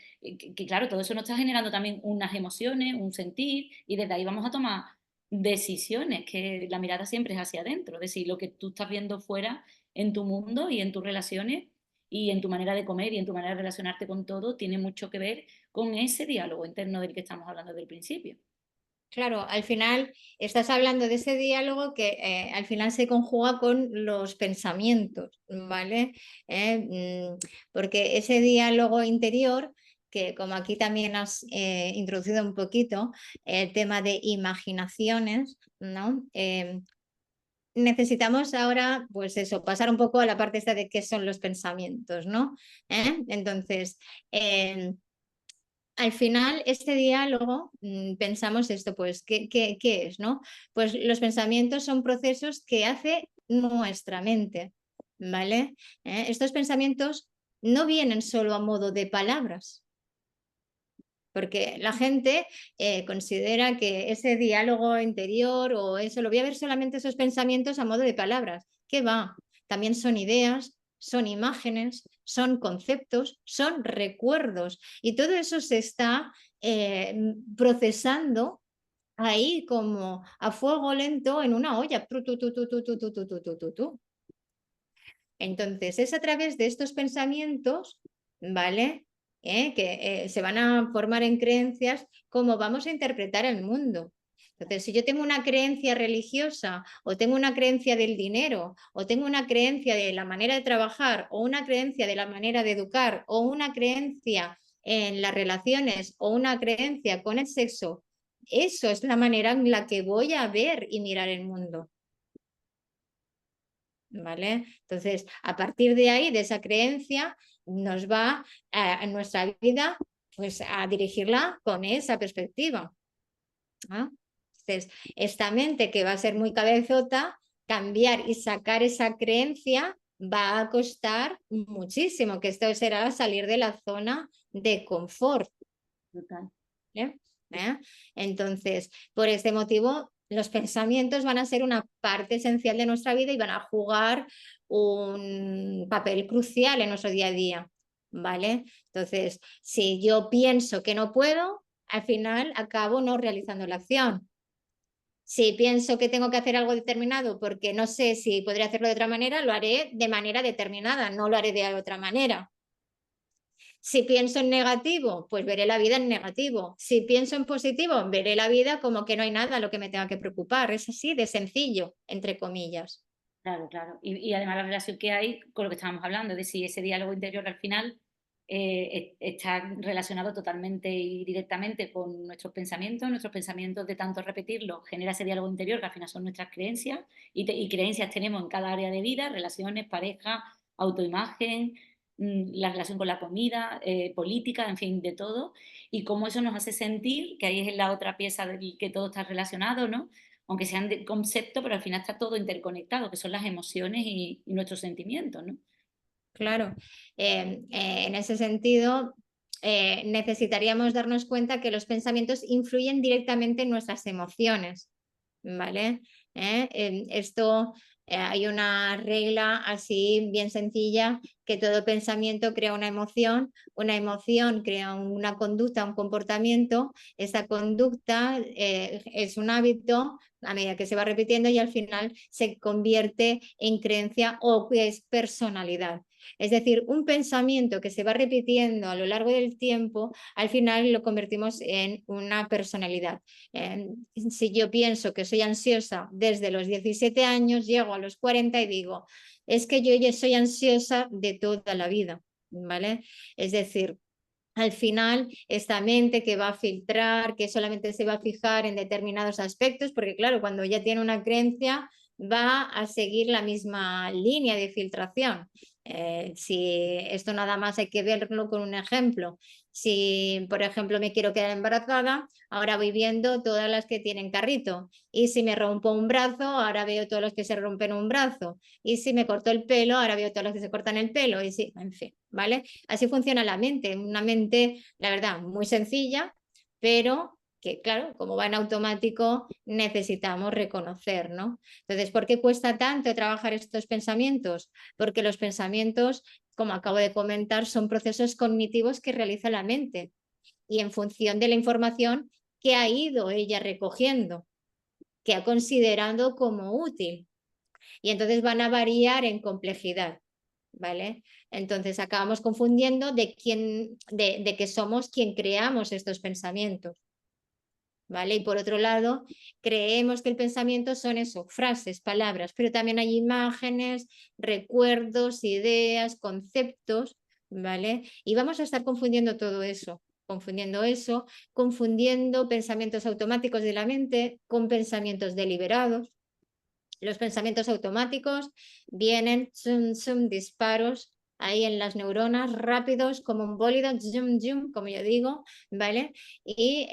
claro, todo eso nos está generando también unas emociones, un sentir, y desde ahí vamos a tomar decisiones, que la mirada siempre es hacia adentro, es decir, lo que tú estás viendo fuera en tu mundo y en tus relaciones y en tu manera de comer y en tu manera de relacionarte con todo, tiene mucho que ver con ese diálogo interno del que estamos hablando desde el principio. Claro, al final estás hablando de ese diálogo que al final se conjuga con los pensamientos, ¿vale? Porque ese diálogo interior, que como aquí también has introducido un poquito, el tema de imaginaciones, ¿no? Necesitamos ahora, pues eso, pasar un poco a la parte esta de qué son los pensamientos, ¿no? Entonces, em, al final, este diálogo, pensamos esto, pues, ¿qué es, no? Pues los pensamientos son procesos que hace nuestra mente, ¿vale? Estos pensamientos no vienen solo a modo de palabras, porque la gente considera que ese diálogo interior o eso, lo voy a ver solamente esos pensamientos a modo de palabras. ¿Qué va? También son ideas, son imágenes, son conceptos, son recuerdos. Y todo eso se está procesando ahí como a fuego lento en una olla. Entonces, es a través de estos pensamientos, ¿vale? Que se van a formar en creencias cómo vamos a interpretar el mundo. Entonces, si yo tengo una creencia religiosa o tengo una creencia del dinero o tengo una creencia de la manera de trabajar o una creencia de la manera de educar o una creencia en las relaciones o una creencia con el sexo, eso es la manera en la que voy a ver y mirar el mundo. ¿Vale? Entonces, a partir de ahí, de esa creencia, nos va en nuestra vida pues, a dirigirla con esa perspectiva. ¿Ah? Entonces, esta mente que va a ser muy cabezota, cambiar y sacar esa creencia va a costar muchísimo, que esto será salir de la zona de confort. Total. ¿Eh? Entonces, por este motivo, los pensamientos van a ser una parte esencial de nuestra vida y van a jugar un papel crucial en nuestro día a día, ¿vale? Entonces, si yo pienso que no puedo, al final acabo no realizando la acción. Si pienso que tengo que hacer algo determinado porque no sé si podría hacerlo de otra manera, lo haré de manera determinada, no lo haré de otra manera. Si pienso en negativo, pues veré la vida en negativo. Si pienso en positivo, veré la vida como que no hay nada a lo que me tenga que preocupar. Es así de sencillo, entre comillas. Claro, claro. Y además la relación que hay con lo que estábamos hablando, de si ese diálogo interior al final está relacionado totalmente y directamente con nuestros pensamientos de tanto repetirlo genera ese diálogo interior que al final son nuestras creencias y creencias tenemos en cada área de vida, relaciones, pareja, autoimagen, la relación con la comida, política, en fin, de todo, y cómo eso nos hace sentir, que ahí es la otra pieza del que todo está relacionado, ¿no? Aunque sean de concepto, pero al final está todo interconectado, que son las emociones y nuestros sentimientos, ¿no? Claro, en ese sentido, necesitaríamos darnos cuenta que los pensamientos influyen directamente en nuestras emociones, ¿vale? Esto hay una regla así bien sencilla, que todo pensamiento crea una emoción crea una conducta, un comportamiento, esa conducta es un hábito a medida que se va repitiendo y al final se convierte en creencia o que es personalidad. Es decir, un pensamiento que se va repitiendo a lo largo del tiempo, al final lo convertimos en una personalidad. Si yo pienso que soy ansiosa desde los 17 años, llego a los 40 y digo, es que yo ya soy ansiosa de toda la vida, ¿vale? Es decir, al final, esta mente que va a filtrar, que solamente se va a fijar en determinados aspectos, porque claro, cuando ya tiene una creencia, va a seguir la misma línea de filtración. Si esto nada más hay que verlo con un ejemplo. Si, por ejemplo, me quiero quedar embarazada, ahora voy viendo todas las que tienen carrito. Y si me rompo un brazo, ahora veo todos los que se rompen un brazo. Y si me corto el pelo, ahora veo todos los que se cortan el pelo. Y sí, en fin, ¿vale? Así funciona la mente, una mente, la verdad, muy sencilla, pero que, claro, como va en automático, necesitamos reconocer, ¿no? Entonces, ¿por qué cuesta tanto trabajar estos pensamientos? Porque los pensamientos, como acabo de comentar, son procesos cognitivos que realiza la mente y en función de la información que ha ido ella recogiendo, que ha considerado como útil. Y entonces van a variar en complejidad. ¿Vale? Entonces acabamos confundiendo de que somos quien creamos estos pensamientos, ¿vale? Y por otro lado, creemos que el pensamiento son eso, frases, palabras, pero también hay imágenes, recuerdos, ideas, conceptos, ¿vale? Y vamos a estar confundiendo eso, confundiendo pensamientos automáticos de la mente con pensamientos deliberados. Los pensamientos automáticos vienen, disparos ahí en las neuronas rápidos como un bólido, como yo digo, ¿vale? Y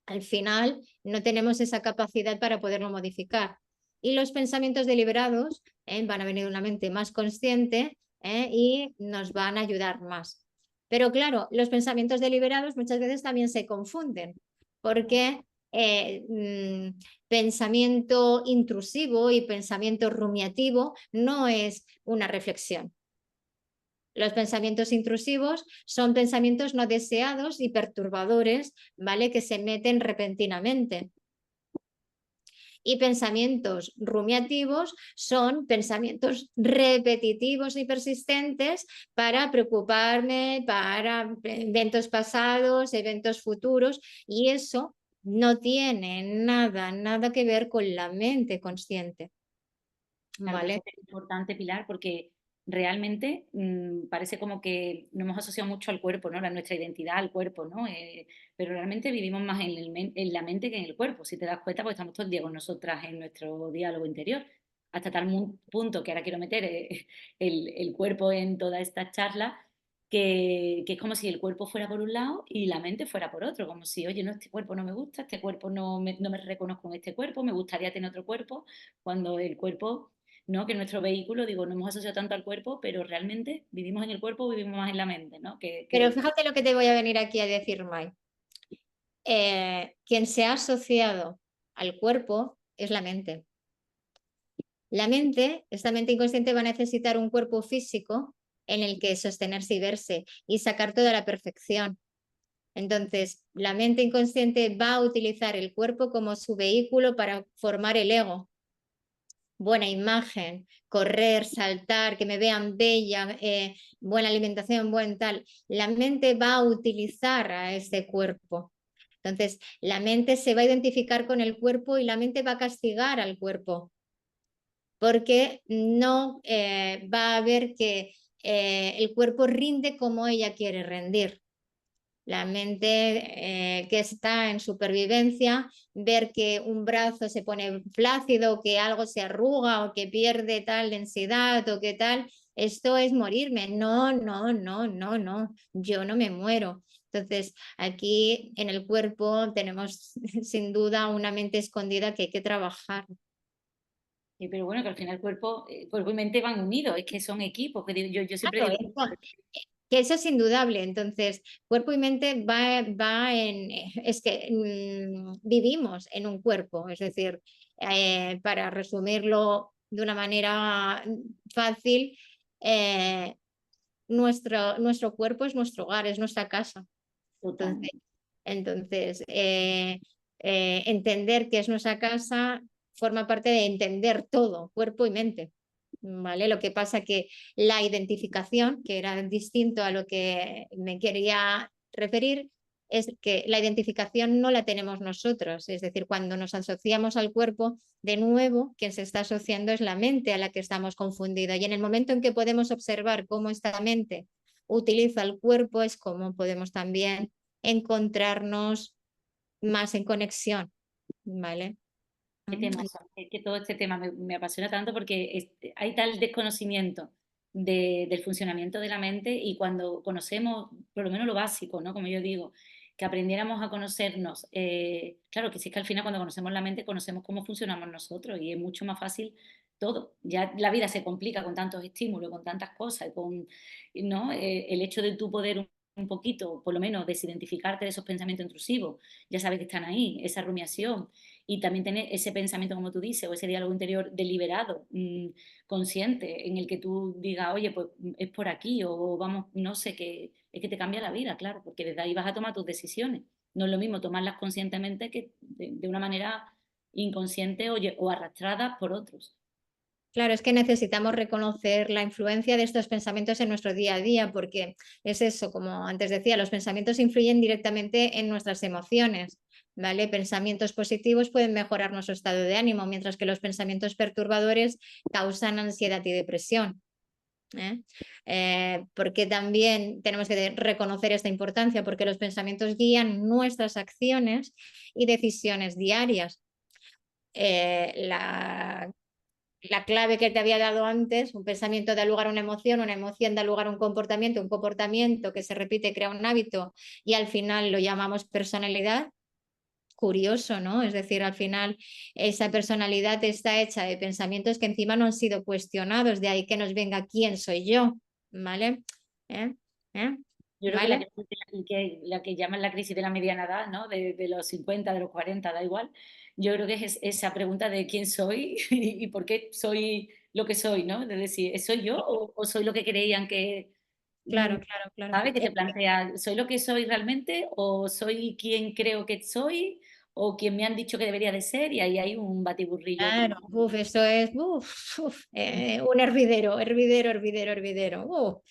al final no tenemos esa capacidad para poderlo modificar. Y los pensamientos deliberados van a venir de una mente más consciente y nos van a ayudar más. Pero claro, los pensamientos deliberados muchas veces también se confunden porque pensamiento intrusivo y pensamiento rumiativo no es una reflexión. Los pensamientos intrusivos son pensamientos no deseados y perturbadores, ¿vale? Que se meten repentinamente. Y pensamientos rumiativos son pensamientos repetitivos y persistentes para preocuparme, para eventos pasados, eventos futuros, y eso no tiene nada que ver con la mente consciente. Claro, por ¿Vale? eso es importante, Pilar, porque realmente parece como que no hemos asociado mucho al cuerpo, ¿no? Nuestra identidad al cuerpo, ¿no? Pero realmente vivimos más en la mente que en el cuerpo. Si te das cuenta, pues estamos todo el día con nosotras en nuestro diálogo interior, hasta tal punto que ahora quiero meter el cuerpo en toda esta charla, que es como si el cuerpo fuera por un lado y la mente fuera por otro, como si, oye, no, este cuerpo no me gusta, este cuerpo no me reconozco en este cuerpo, me gustaría tener otro cuerpo, cuando el cuerpo, ¿no? Que nuestro vehículo, digo, no hemos asociado tanto al cuerpo, pero realmente vivimos en el cuerpo, vivimos más en la mente, ¿no? Pero fíjate lo que te voy a venir aquí a decir, Mai. Quien se ha asociado al cuerpo es la mente. La mente, esta mente inconsciente va a necesitar un cuerpo físico en el que sostenerse y verse y sacar toda la perfección. Entonces, la mente inconsciente va a utilizar el cuerpo como su vehículo para formar el ego. Buena imagen, correr, saltar, que me vean bella, buena alimentación, buen tal. La mente va a utilizar a ese cuerpo. Entonces, la mente se va a identificar con el cuerpo y la mente va a castigar al cuerpo porque no va a ver que el cuerpo rinde como ella quiere rendir. La mente que está en supervivencia, ver que un brazo se pone flácido, que algo se arruga o que pierde tal densidad o que tal, esto es morirme. No, no, no, no, no, yo no me muero. Entonces, aquí en el cuerpo tenemos sin duda una mente escondida que hay que trabajar. pero bueno, que al final cuerpo y mente van unidos, es que son equipos, que yo siempre Claro, digo, que eso es indudable. Entonces, cuerpo y mente es que vivimos en un cuerpo, es decir, para resumirlo de una manera fácil, eh, nuestro cuerpo es nuestro hogar, es nuestra casa. Entonces, totalmente. entender que es nuestra casa forma parte de entender todo, cuerpo y mente. ¿vale? Lo que pasa que la identificación, que era distinto a lo que me quería referir, es que la identificación no la tenemos nosotros, es decir, cuando nos asociamos al cuerpo, de nuevo, quien se está asociando es la mente a la que estamos confundidos. Y en el momento en que podemos observar cómo esta mente utiliza el cuerpo, es como podemos también encontrarnos más en conexión, ¿vale? Qué temazo, es que todo este tema me apasiona tanto porque hay tal desconocimiento del funcionamiento de la mente y cuando conocemos, por lo menos lo básico, ¿no? Como yo digo, que aprendiéramos a conocernos, claro que sí, es que al final cuando conocemos la mente conocemos cómo funcionamos nosotros y es mucho más fácil todo. Ya la vida se complica con tantos estímulos, con tantas cosas, ¿no? El hecho de tú poder un poquito, por lo menos, desidentificarte de esos pensamientos intrusivos, ya sabes que están ahí, esa rumiación, y también tener ese pensamiento, como tú dices, o ese diálogo interior deliberado, consciente, en el que tú digas, oye, pues es por aquí, o vamos, no sé, que es que te cambia la vida, claro, porque desde ahí vas a tomar tus decisiones. No es lo mismo tomarlas conscientemente que de una manera inconsciente o arrastrada por otros. Claro, es que necesitamos reconocer la influencia de estos pensamientos en nuestro día a día, porque es eso, como antes decía, los pensamientos influyen directamente en nuestras emociones, ¿vale? Pensamientos positivos pueden mejorar nuestro estado de ánimo, mientras que los pensamientos perturbadores causan ansiedad y depresión. ¿Eh? Porque también tenemos que reconocer esta importancia, porque los pensamientos guían nuestras acciones y decisiones diarias. La clave que te había dado antes, un pensamiento da lugar a una emoción da lugar a un comportamiento que se repite crea un hábito y al final lo llamamos personalidad. Curioso, ¿no? Es decir, al final esa personalidad está hecha de pensamientos que encima no han sido cuestionados, de ahí que nos venga quién soy yo, ¿vale? ¿Eh? ¿Eh? Yo creo que ¿Vale? la que llaman la crisis de la mediana edad, ¿no? De los 50, de los 40, da igual. Yo creo que es esa pregunta de quién soy y por qué soy lo que soy, ¿no? De decir, ¿soy yo o soy lo que creían que, mm, Claro, claro, claro. ¿sabes? Que te plantea, ¿soy lo que soy realmente o soy quien creo que soy o quien me han dicho que debería de ser? Y ahí hay un batiburrillo. Claro, uf, eso es un hervidero, hervidero, hervidero, hervidero.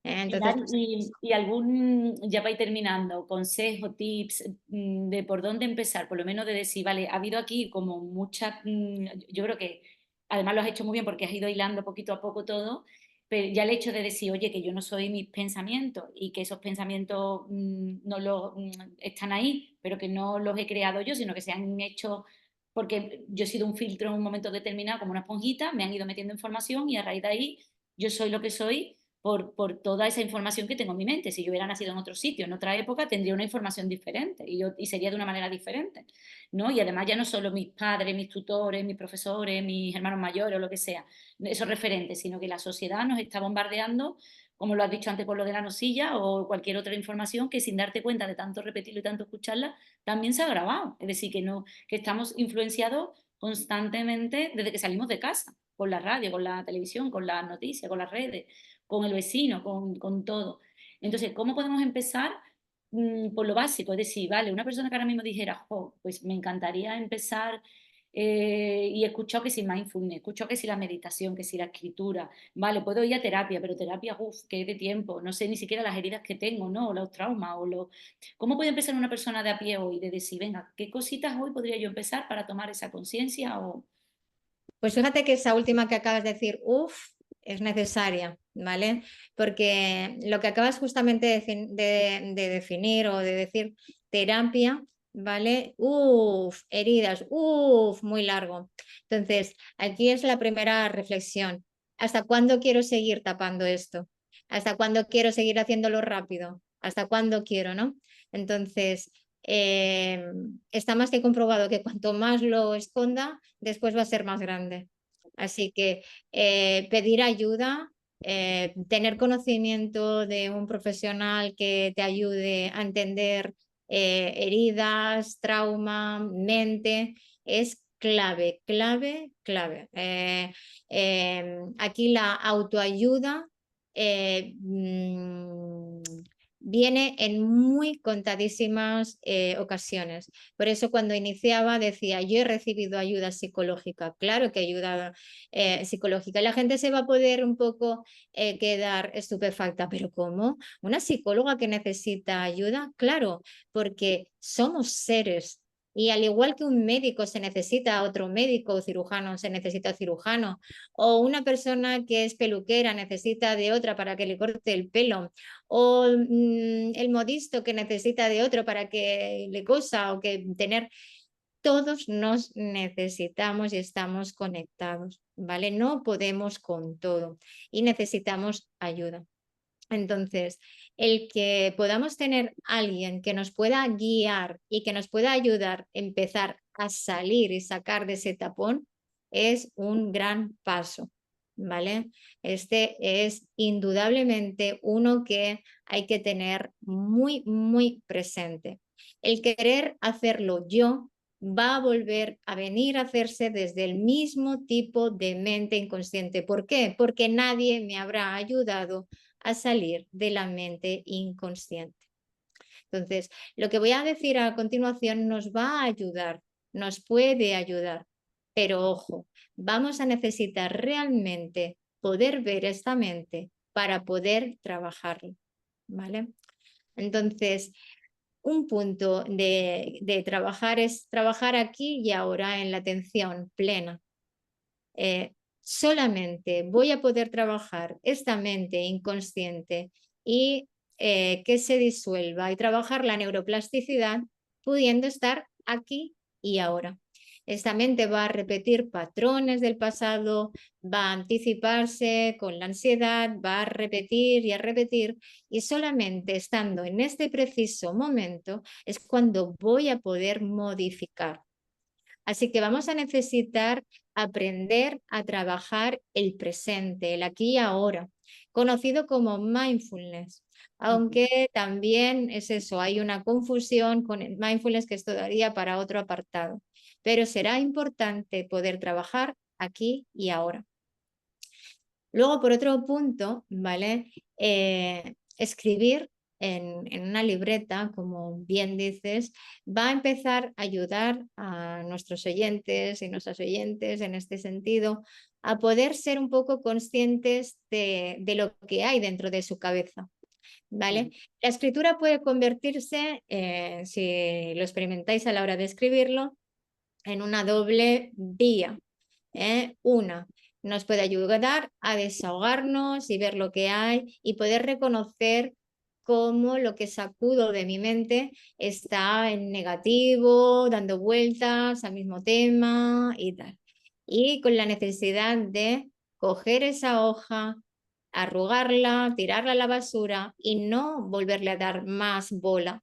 Entonces, Pilar, pues, y algún, ya para ir terminando, consejo, tips, de por dónde empezar, por lo menos de decir, vale, ha habido aquí como mucha, yo creo que además lo has hecho muy bien porque has ido hilando poquito a poco todo, pero ya el hecho de decir, oye, que yo no soy mis pensamientos y que esos pensamientos no están ahí, pero que no los he creado yo, sino que se han hecho porque yo he sido un filtro en un momento determinado, como una esponjita, me han ido metiendo información y a raíz de ahí yo soy lo que soy por toda esa información que tengo en mi mente. Si yo hubiera nacido en otro sitio, en otra época, tendría una información diferente y sería de una manera diferente, ¿no? Y además ya no solo mis padres, mis tutores, mis profesores, mis hermanos mayores o lo que sea, esos referentes, sino que la sociedad nos está bombardeando, como lo has dicho antes por lo de la nosilla o cualquier otra información que sin darte cuenta de tanto repetirlo y tanto escucharla, también se ha grabado. Es decir, que, no, que estamos influenciados constantemente desde que salimos de casa, con la radio, con la televisión, con las noticias, con las redes, con el vecino, con todo. Entonces, ¿cómo podemos empezar? Por lo básico, es decir, vale, una persona que ahora mismo dijera, oh, pues me encantaría empezar y he escuchado que si mindfulness, he escuchado que si la meditación, que si la escritura, vale, puedo ir a terapia, pero terapia, uff, que de tiempo, no sé ni siquiera las heridas que tengo, ¿no? O los traumas, o los... ¿Cómo puede empezar una persona de a pie hoy? De decir, venga, ¿qué cositas hoy podría yo empezar para tomar esa conciencia? O... pues fíjate que esa última que acabas de decir, es necesaria, ¿vale? Porque lo que acabas justamente de definir o de decir terapia, ¿vale? Heridas, muy largo. Entonces, aquí es la primera reflexión. ¿Hasta cuándo quiero seguir tapando esto? ¿Hasta cuándo quiero seguir haciéndolo rápido? ¿Hasta cuándo quiero, no? Entonces, está más que comprobado que cuanto más lo esconda, después va a ser más grande. Así que pedir ayuda, tener conocimiento de un profesional que te ayude a entender heridas, trauma, mente, es clave, clave, clave. Aquí la autoayuda, viene en muy contadísimas ocasiones. Por eso cuando iniciaba decía, yo he recibido ayuda psicológica, claro que ayuda psicológica. La gente se va a poder un poco quedar estupefacta, pero ¿cómo? ¿Una psicóloga que necesita ayuda? Claro, porque somos seres. Y al igual que un médico se necesita a otro médico, o cirujano se necesita cirujano, o una persona que es peluquera necesita de otra para que le corte el pelo, o el modisto que necesita de otro para que le cosa o que tener, todos nos necesitamos y estamos conectados, ¿vale? No podemos con todo y necesitamos ayuda. Entonces, el que podamos tener alguien que nos pueda guiar y que nos pueda ayudar a empezar a salir y sacar de ese tapón es un gran paso, ¿vale? Este es indudablemente uno que hay que tener muy, muy presente. El querer hacerlo yo va a volver a venir a hacerse desde el mismo tipo de mente inconsciente. ¿Por qué? Porque nadie me habrá ayudado a salir de la mente inconsciente. Entonces, lo que voy a decir a continuación nos va a ayudar, nos puede ayudar, pero ojo, vamos a necesitar realmente poder ver esta mente para poder trabajarlo, ¿vale? Entonces, un punto de trabajar es trabajar aquí y ahora en la atención plena. Solamente voy a poder trabajar esta mente inconsciente y que se disuelva y trabajar la neuroplasticidad pudiendo estar aquí y ahora. Esta mente va a repetir patrones del pasado, va a anticiparse con la ansiedad, va a repetir y a repetir, y solamente estando en este preciso momento es cuando voy a poder modificar. Así que vamos a necesitar aprender a trabajar el presente, el aquí y ahora, conocido como mindfulness. Aunque también es eso, hay una confusión con el mindfulness que es todavía para otro apartado. Pero será importante poder trabajar aquí y ahora. Luego, por otro punto, ¿vale? Escribir en una libreta, como bien dices, va a empezar a ayudar a nuestros oyentes y nuestras oyentes en este sentido a poder ser un poco conscientes de lo que hay dentro de su cabeza, ¿vale? La escritura puede convertirse, si lo experimentáis a la hora de escribirlo, en una doble vía. Una, nos puede ayudar a desahogarnos y ver lo que hay y poder reconocer cómo lo que sacudo de mi mente está en negativo, dando vueltas al mismo tema y tal. Y con la necesidad de coger esa hoja, arrugarla, tirarla a la basura y no volverle a dar más bola.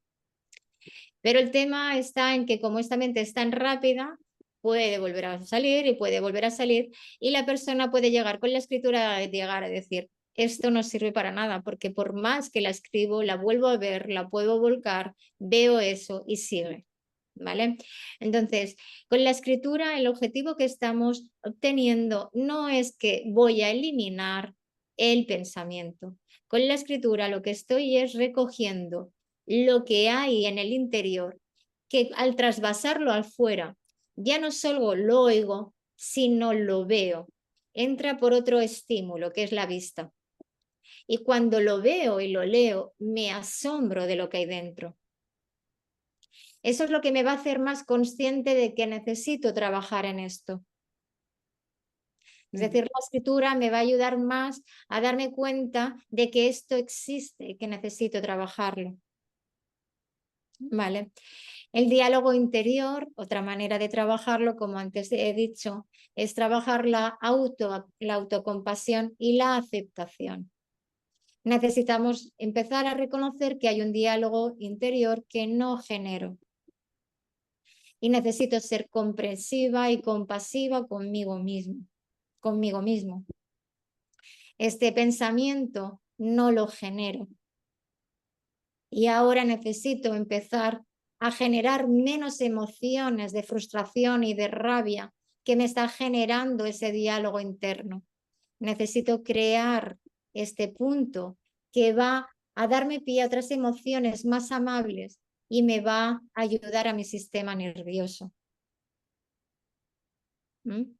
Pero el tema está en que como esta mente es tan rápida, puede volver a salir y puede volver a salir y la persona puede llegar con la escritura, a llegar a decir, esto no sirve para nada, porque por más que la escribo, la vuelvo a ver, la puedo volcar, veo eso y sigue. ¿Vale? Entonces, con la escritura, el objetivo que estamos obteniendo no es que voy a eliminar el pensamiento. Con la escritura lo que estoy es recogiendo lo que hay en el interior, que al trasvasarlo al fuera, ya no solo lo oigo, sino lo veo. Entra por otro estímulo, que es la vista. Y cuando lo veo y lo leo, me asombro de lo que hay dentro. Eso es lo que me va a hacer más consciente de que necesito trabajar en esto. Es decir, la escritura me va a ayudar más a darme cuenta de que esto existe, que necesito trabajarlo. Vale. El diálogo interior, otra manera de trabajarlo, como antes he dicho, es trabajar la autocompasión y la aceptación. Necesitamos empezar a reconocer que hay un diálogo interior que no genero. Y necesito ser comprensiva y compasiva conmigo mismo. Este pensamiento no lo genero. Y ahora necesito empezar a generar menos emociones de frustración y de rabia que me está generando ese diálogo interno. Necesito crear este punto que va a darme pie a otras emociones más amables y me va a ayudar a mi sistema nervioso. ¿Mm?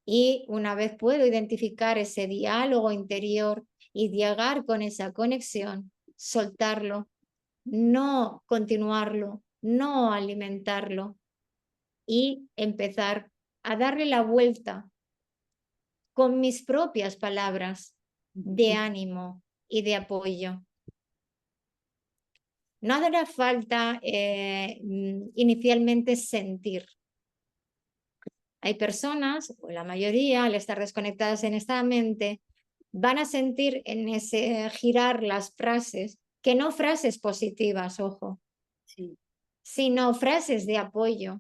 Y una vez puedo identificar ese diálogo interior y llegar con esa conexión, soltarlo, no continuarlo, no alimentarlo y empezar a darle la vuelta con mis propias palabras de ánimo y de apoyo. No hará falta inicialmente sentir. Hay personas, o la mayoría, al estar desconectadas en esta mente, van a sentir en ese girar las frases, que no frases positivas, ojo, Sí, sino frases de apoyo.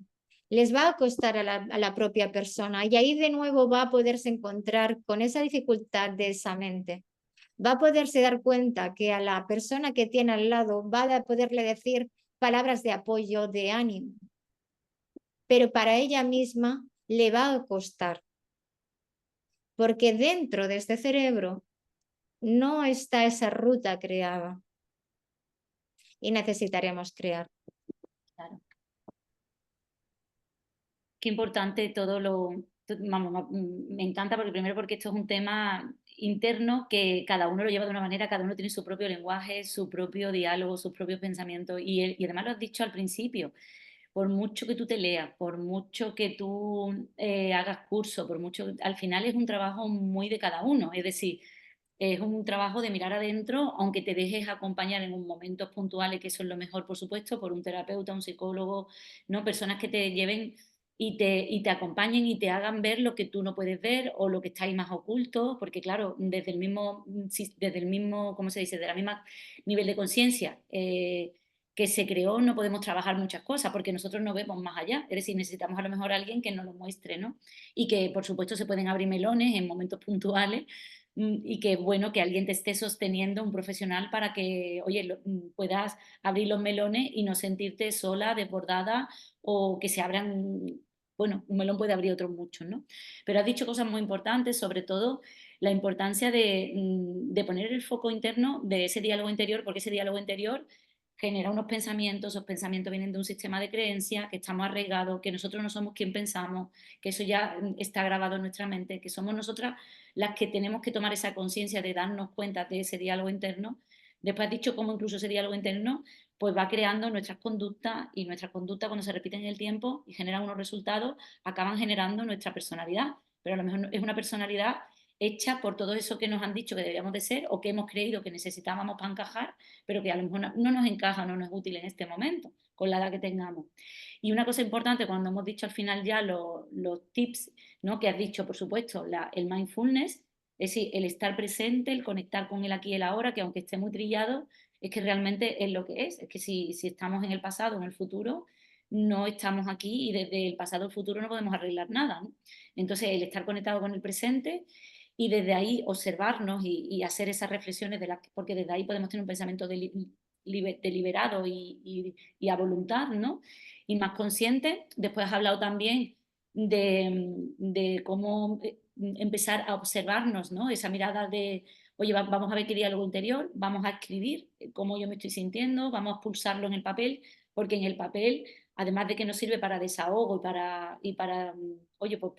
Les va a costar a la propia persona y ahí de nuevo va a poderse encontrar con esa dificultad de esa mente. Va a poderse dar cuenta que a la persona que tiene al lado va a poderle decir palabras de apoyo, de ánimo, pero para ella misma le va a costar, porque dentro de este cerebro no está esa ruta creada y necesitaremos crear. claro. Qué importante todo vamos, me encanta porque primero porque esto es un tema interno que cada uno lo lleva de una manera, cada uno tiene su propio lenguaje, su propio diálogo, sus propios pensamientos y además lo has dicho al principio, por mucho que tú te leas, por mucho que tú hagas curso, por mucho, al final es un trabajo muy de cada uno, es decir, es un trabajo de mirar adentro, aunque te dejes acompañar en un momentos puntuales, que eso es lo mejor, por supuesto, por un terapeuta, un psicólogo, ¿no? Personas que te lleven y te acompañen y te hagan ver lo que tú no puedes ver o lo que está ahí más oculto, porque claro, desde el mismo, ¿cómo se dice? De la misma nivel de conciencia que se creó, no podemos trabajar muchas cosas porque nosotros no vemos más allá. Es decir, necesitamos a lo mejor a alguien que nos lo muestre, ¿no? Y que, por supuesto, se pueden abrir melones en momentos puntuales y que bueno que alguien te esté sosteniendo, un profesional, para que, oye, puedas abrir los melones y no sentirte sola, desbordada o que se abran, bueno, un melón puede abrir otros muchos, ¿no? Pero has dicho cosas muy importantes, sobre todo la importancia de poner el foco interno de ese diálogo interior, porque ese diálogo interior genera unos pensamientos, esos pensamientos vienen de un sistema de creencias, que estamos arraigados, que nosotros no somos quien pensamos, que eso ya está grabado en nuestra mente, que somos nosotras las que tenemos que tomar esa conciencia de darnos cuenta de ese diálogo interno. Después has dicho cómo incluso ese diálogo interno pues va creando nuestras conductas y nuestras conductas cuando se repiten en el tiempo y generan unos resultados, acaban generando nuestra personalidad. Pero a lo mejor es una personalidad hecha por todo eso que nos han dicho que deberíamos de ser o que hemos creído que necesitábamos para encajar, pero que a lo mejor no nos encaja, no nos es útil en este momento, con la edad que tengamos. Y una cosa importante, cuando hemos dicho al final ya los tips, ¿no? Que has dicho, por supuesto, el mindfulness, es decir, el estar presente, el conectar con el aquí y el ahora, que aunque esté muy trillado, es que realmente es lo que es que si estamos en el pasado o en el futuro, no estamos aquí y desde el pasado al futuro no podemos arreglar nada, ¿no? Entonces, el estar conectado con el presente y desde ahí observarnos y hacer esas reflexiones, porque desde ahí podemos tener un pensamiento deliberado y a voluntad, ¿no? Y más consciente. Después has hablado también de cómo empezar a observarnos, ¿no? Esa mirada de, oye, vamos a ver qué diálogo interior, vamos a escribir cómo yo me estoy sintiendo, vamos a pulsarlo en el papel, porque en el papel, además de que nos sirve para desahogo oye, pues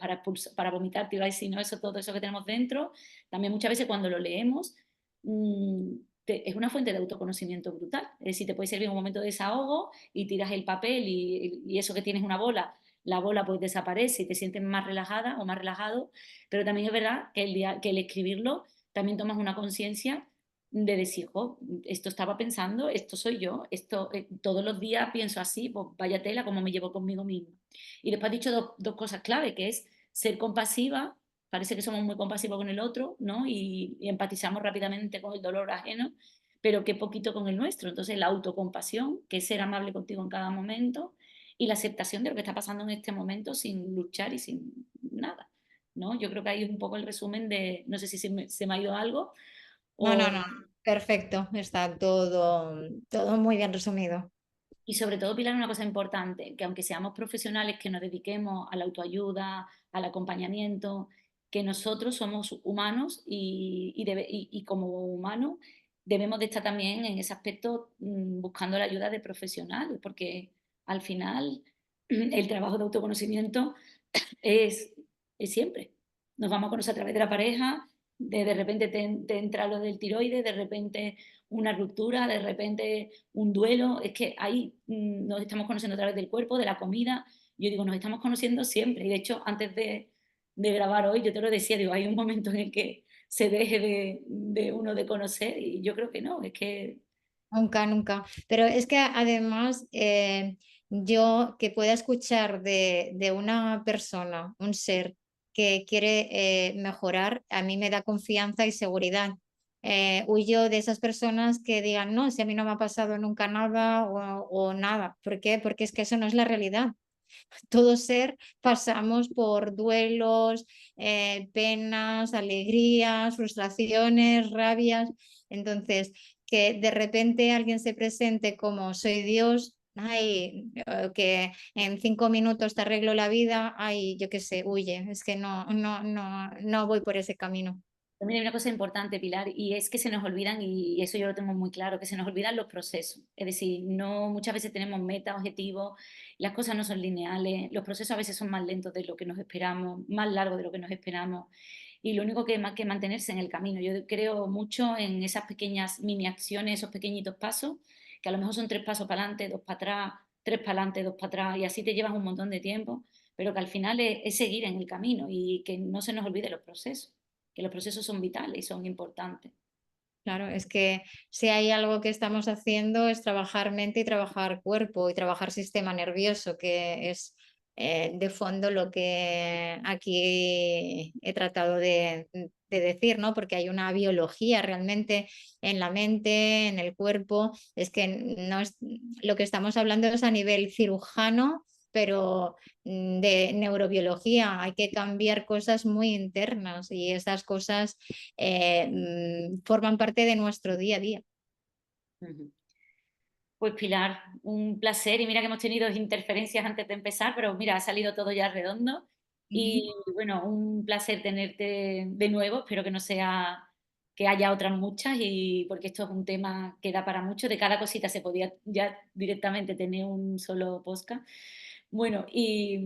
para vomitar, te iba a decir, ¿no? Eso, todo eso que tenemos dentro, también muchas veces cuando lo leemos, mmm, es una fuente de autoconocimiento brutal. Es decir, te puede servir en un momento de desahogo y tiras el papel y eso que tienes una bola, la bola pues desaparece y te sientes más relajada o más relajado, pero también es verdad que que el escribirlo también tomas una conciencia de decir, oh, esto estaba pensando, esto soy yo, esto todos los días pienso así, pues vaya tela como me llevo conmigo misma. Y después has dicho dos cosas clave, que es ser compasiva, parece que somos muy compasivos con el otro, ¿no? Y empatizamos rápidamente con el dolor ajeno, pero qué poquito con el nuestro. Entonces la autocompasión, que es ser amable contigo en cada momento, y la aceptación de lo que está pasando en este momento sin luchar y sin nada, ¿no? Yo creo que ahí es un poco el resumen de, no sé si se me ha ido algo, No, no, o, no, perfecto, está todo muy bien resumido. y sobre todo, Pilar, una cosa importante, que aunque seamos profesionales que nos dediquemos a la autoayuda, al acompañamiento, que nosotros somos humanos y como humanos debemos de estar también en ese aspecto buscando la ayuda de profesionales, porque al final el trabajo de autoconocimiento es, es siempre. Nos vamos a conocer a través de la pareja, de repente te entra lo del tiroides, de repente una ruptura, de repente un duelo. Es que ahí nos estamos conociendo a través del cuerpo, de la comida. Yo digo, nos estamos conociendo siempre. Y de hecho, antes de grabar hoy, yo te lo decía, digo, hay un momento en el que se deje de uno de conocer y yo creo que no, es que Nunca, nunca. Pero es que además yo que pueda escuchar de una persona, un ser que quiere mejorar, a mí me da confianza y seguridad. Huyo de esas personas que digan, no, si a mí no me ha pasado nunca nada o nada. ¿Por qué? Porque es que eso no es la realidad. Todo ser pasamos por duelos, penas, alegrías, frustraciones, rabias. Entonces, que de repente alguien se presente como soy Dios, ay, que en 5 minutos te arreglo la vida, ay, yo qué sé, huye. Es que no voy por ese camino. también hay una cosa importante, Pilar, y es que se nos olvidan, y eso yo lo tengo muy claro, que se nos olvidan los procesos. Es decir, no, muchas veces tenemos metas, objetivos, las cosas no son lineales, los procesos a veces son más lentos de lo que nos esperamos, más largos de lo que nos esperamos, y lo único que mantenerse en el camino. Yo creo mucho en esas pequeñas mini acciones, esos pequeñitos pasos, que a lo mejor son 3 pasos para adelante, 2 para atrás, 3 para adelante, 2 para atrás, y así te llevas un montón de tiempo, pero que al final es seguir en el camino y que no se nos olvide los procesos, que los procesos son vitales y son importantes. Claro, es que si hay algo que estamos haciendo es trabajar mente y trabajar cuerpo y trabajar sistema nervioso, que es de fondo lo que aquí he tratado de decir, ¿no? Porque hay una biología realmente en la mente, en el cuerpo. Es que no es lo que estamos hablando es a nivel cirujano, pero de neurobiología. Hay que cambiar cosas muy internas y esas cosas forman parte de nuestro día a día. Ujú. Pues Pilar, un placer y mira que hemos tenido interferencias antes de empezar, pero mira, ha salido todo ya redondo y Ujú. bueno, un placer tenerte de nuevo, espero que no sea que haya otras muchas y porque esto es un tema que da para mucho, de cada cosita se podía ya directamente tener un solo podcast. Bueno, y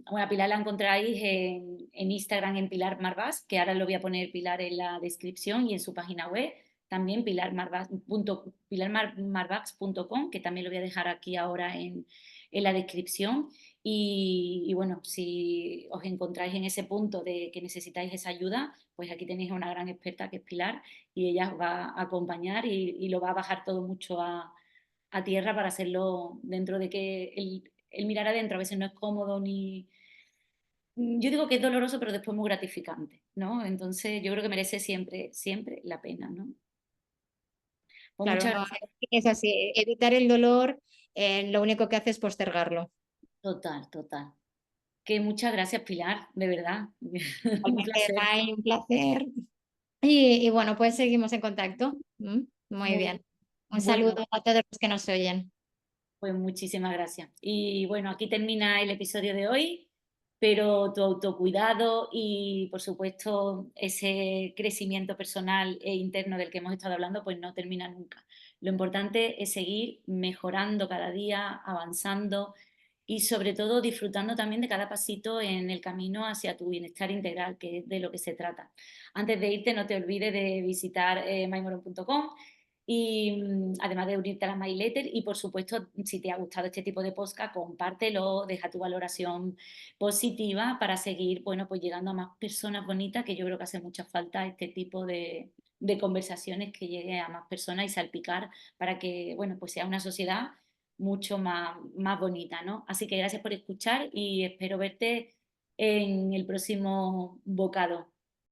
bueno, a Pilar la encontráis en Instagram en Pilar Marvás, que ahora lo voy a poner Pilar en la descripción y en su página web también pilarmarvax.com, que también lo voy a dejar aquí ahora en la descripción. Y bueno, si os encontráis en ese punto de que necesitáis esa ayuda, pues aquí tenéis a una gran experta que es Pilar y ella os va a acompañar y lo va a bajar todo mucho a tierra para hacerlo dentro de que el mirar adentro a veces no es cómodo ni... Yo digo que es doloroso, pero después muy gratificante, ¿no? Entonces yo creo que merece siempre, siempre la pena, ¿no? Pues Claro, muchas no, gracias. es así. Evitar el dolor lo único que hace es postergarlo. Total, total. Que muchas gracias, Pilar, de verdad. Un Igualmente, placer. May, un placer. Y bueno, pues seguimos en contacto. Muy Muy bien. bien. Un saludo Bueno, a todos los que nos oyen. pues muchísimas gracias. Y bueno, aquí termina el episodio de hoy, pero tu autocuidado y, por supuesto, ese crecimiento personal e interno del que hemos estado hablando, pues no termina nunca. Lo importante es seguir mejorando cada día, avanzando y, sobre todo, disfrutando también de cada pasito en el camino hacia tu bienestar integral, que es de lo que se trata. Antes de irte, no te olvides de visitar mymoron.com y además de unirte a la My Letter y por supuesto si te ha gustado este tipo de podcast compártelo, deja tu valoración positiva para seguir bueno pues llegando a más personas bonitas que yo creo que hace mucha falta este tipo de conversaciones que llegue a más personas y salpicar para que bueno pues sea una sociedad mucho más bonita, ¿no? Así que gracias por escuchar y espero verte en el próximo bocado.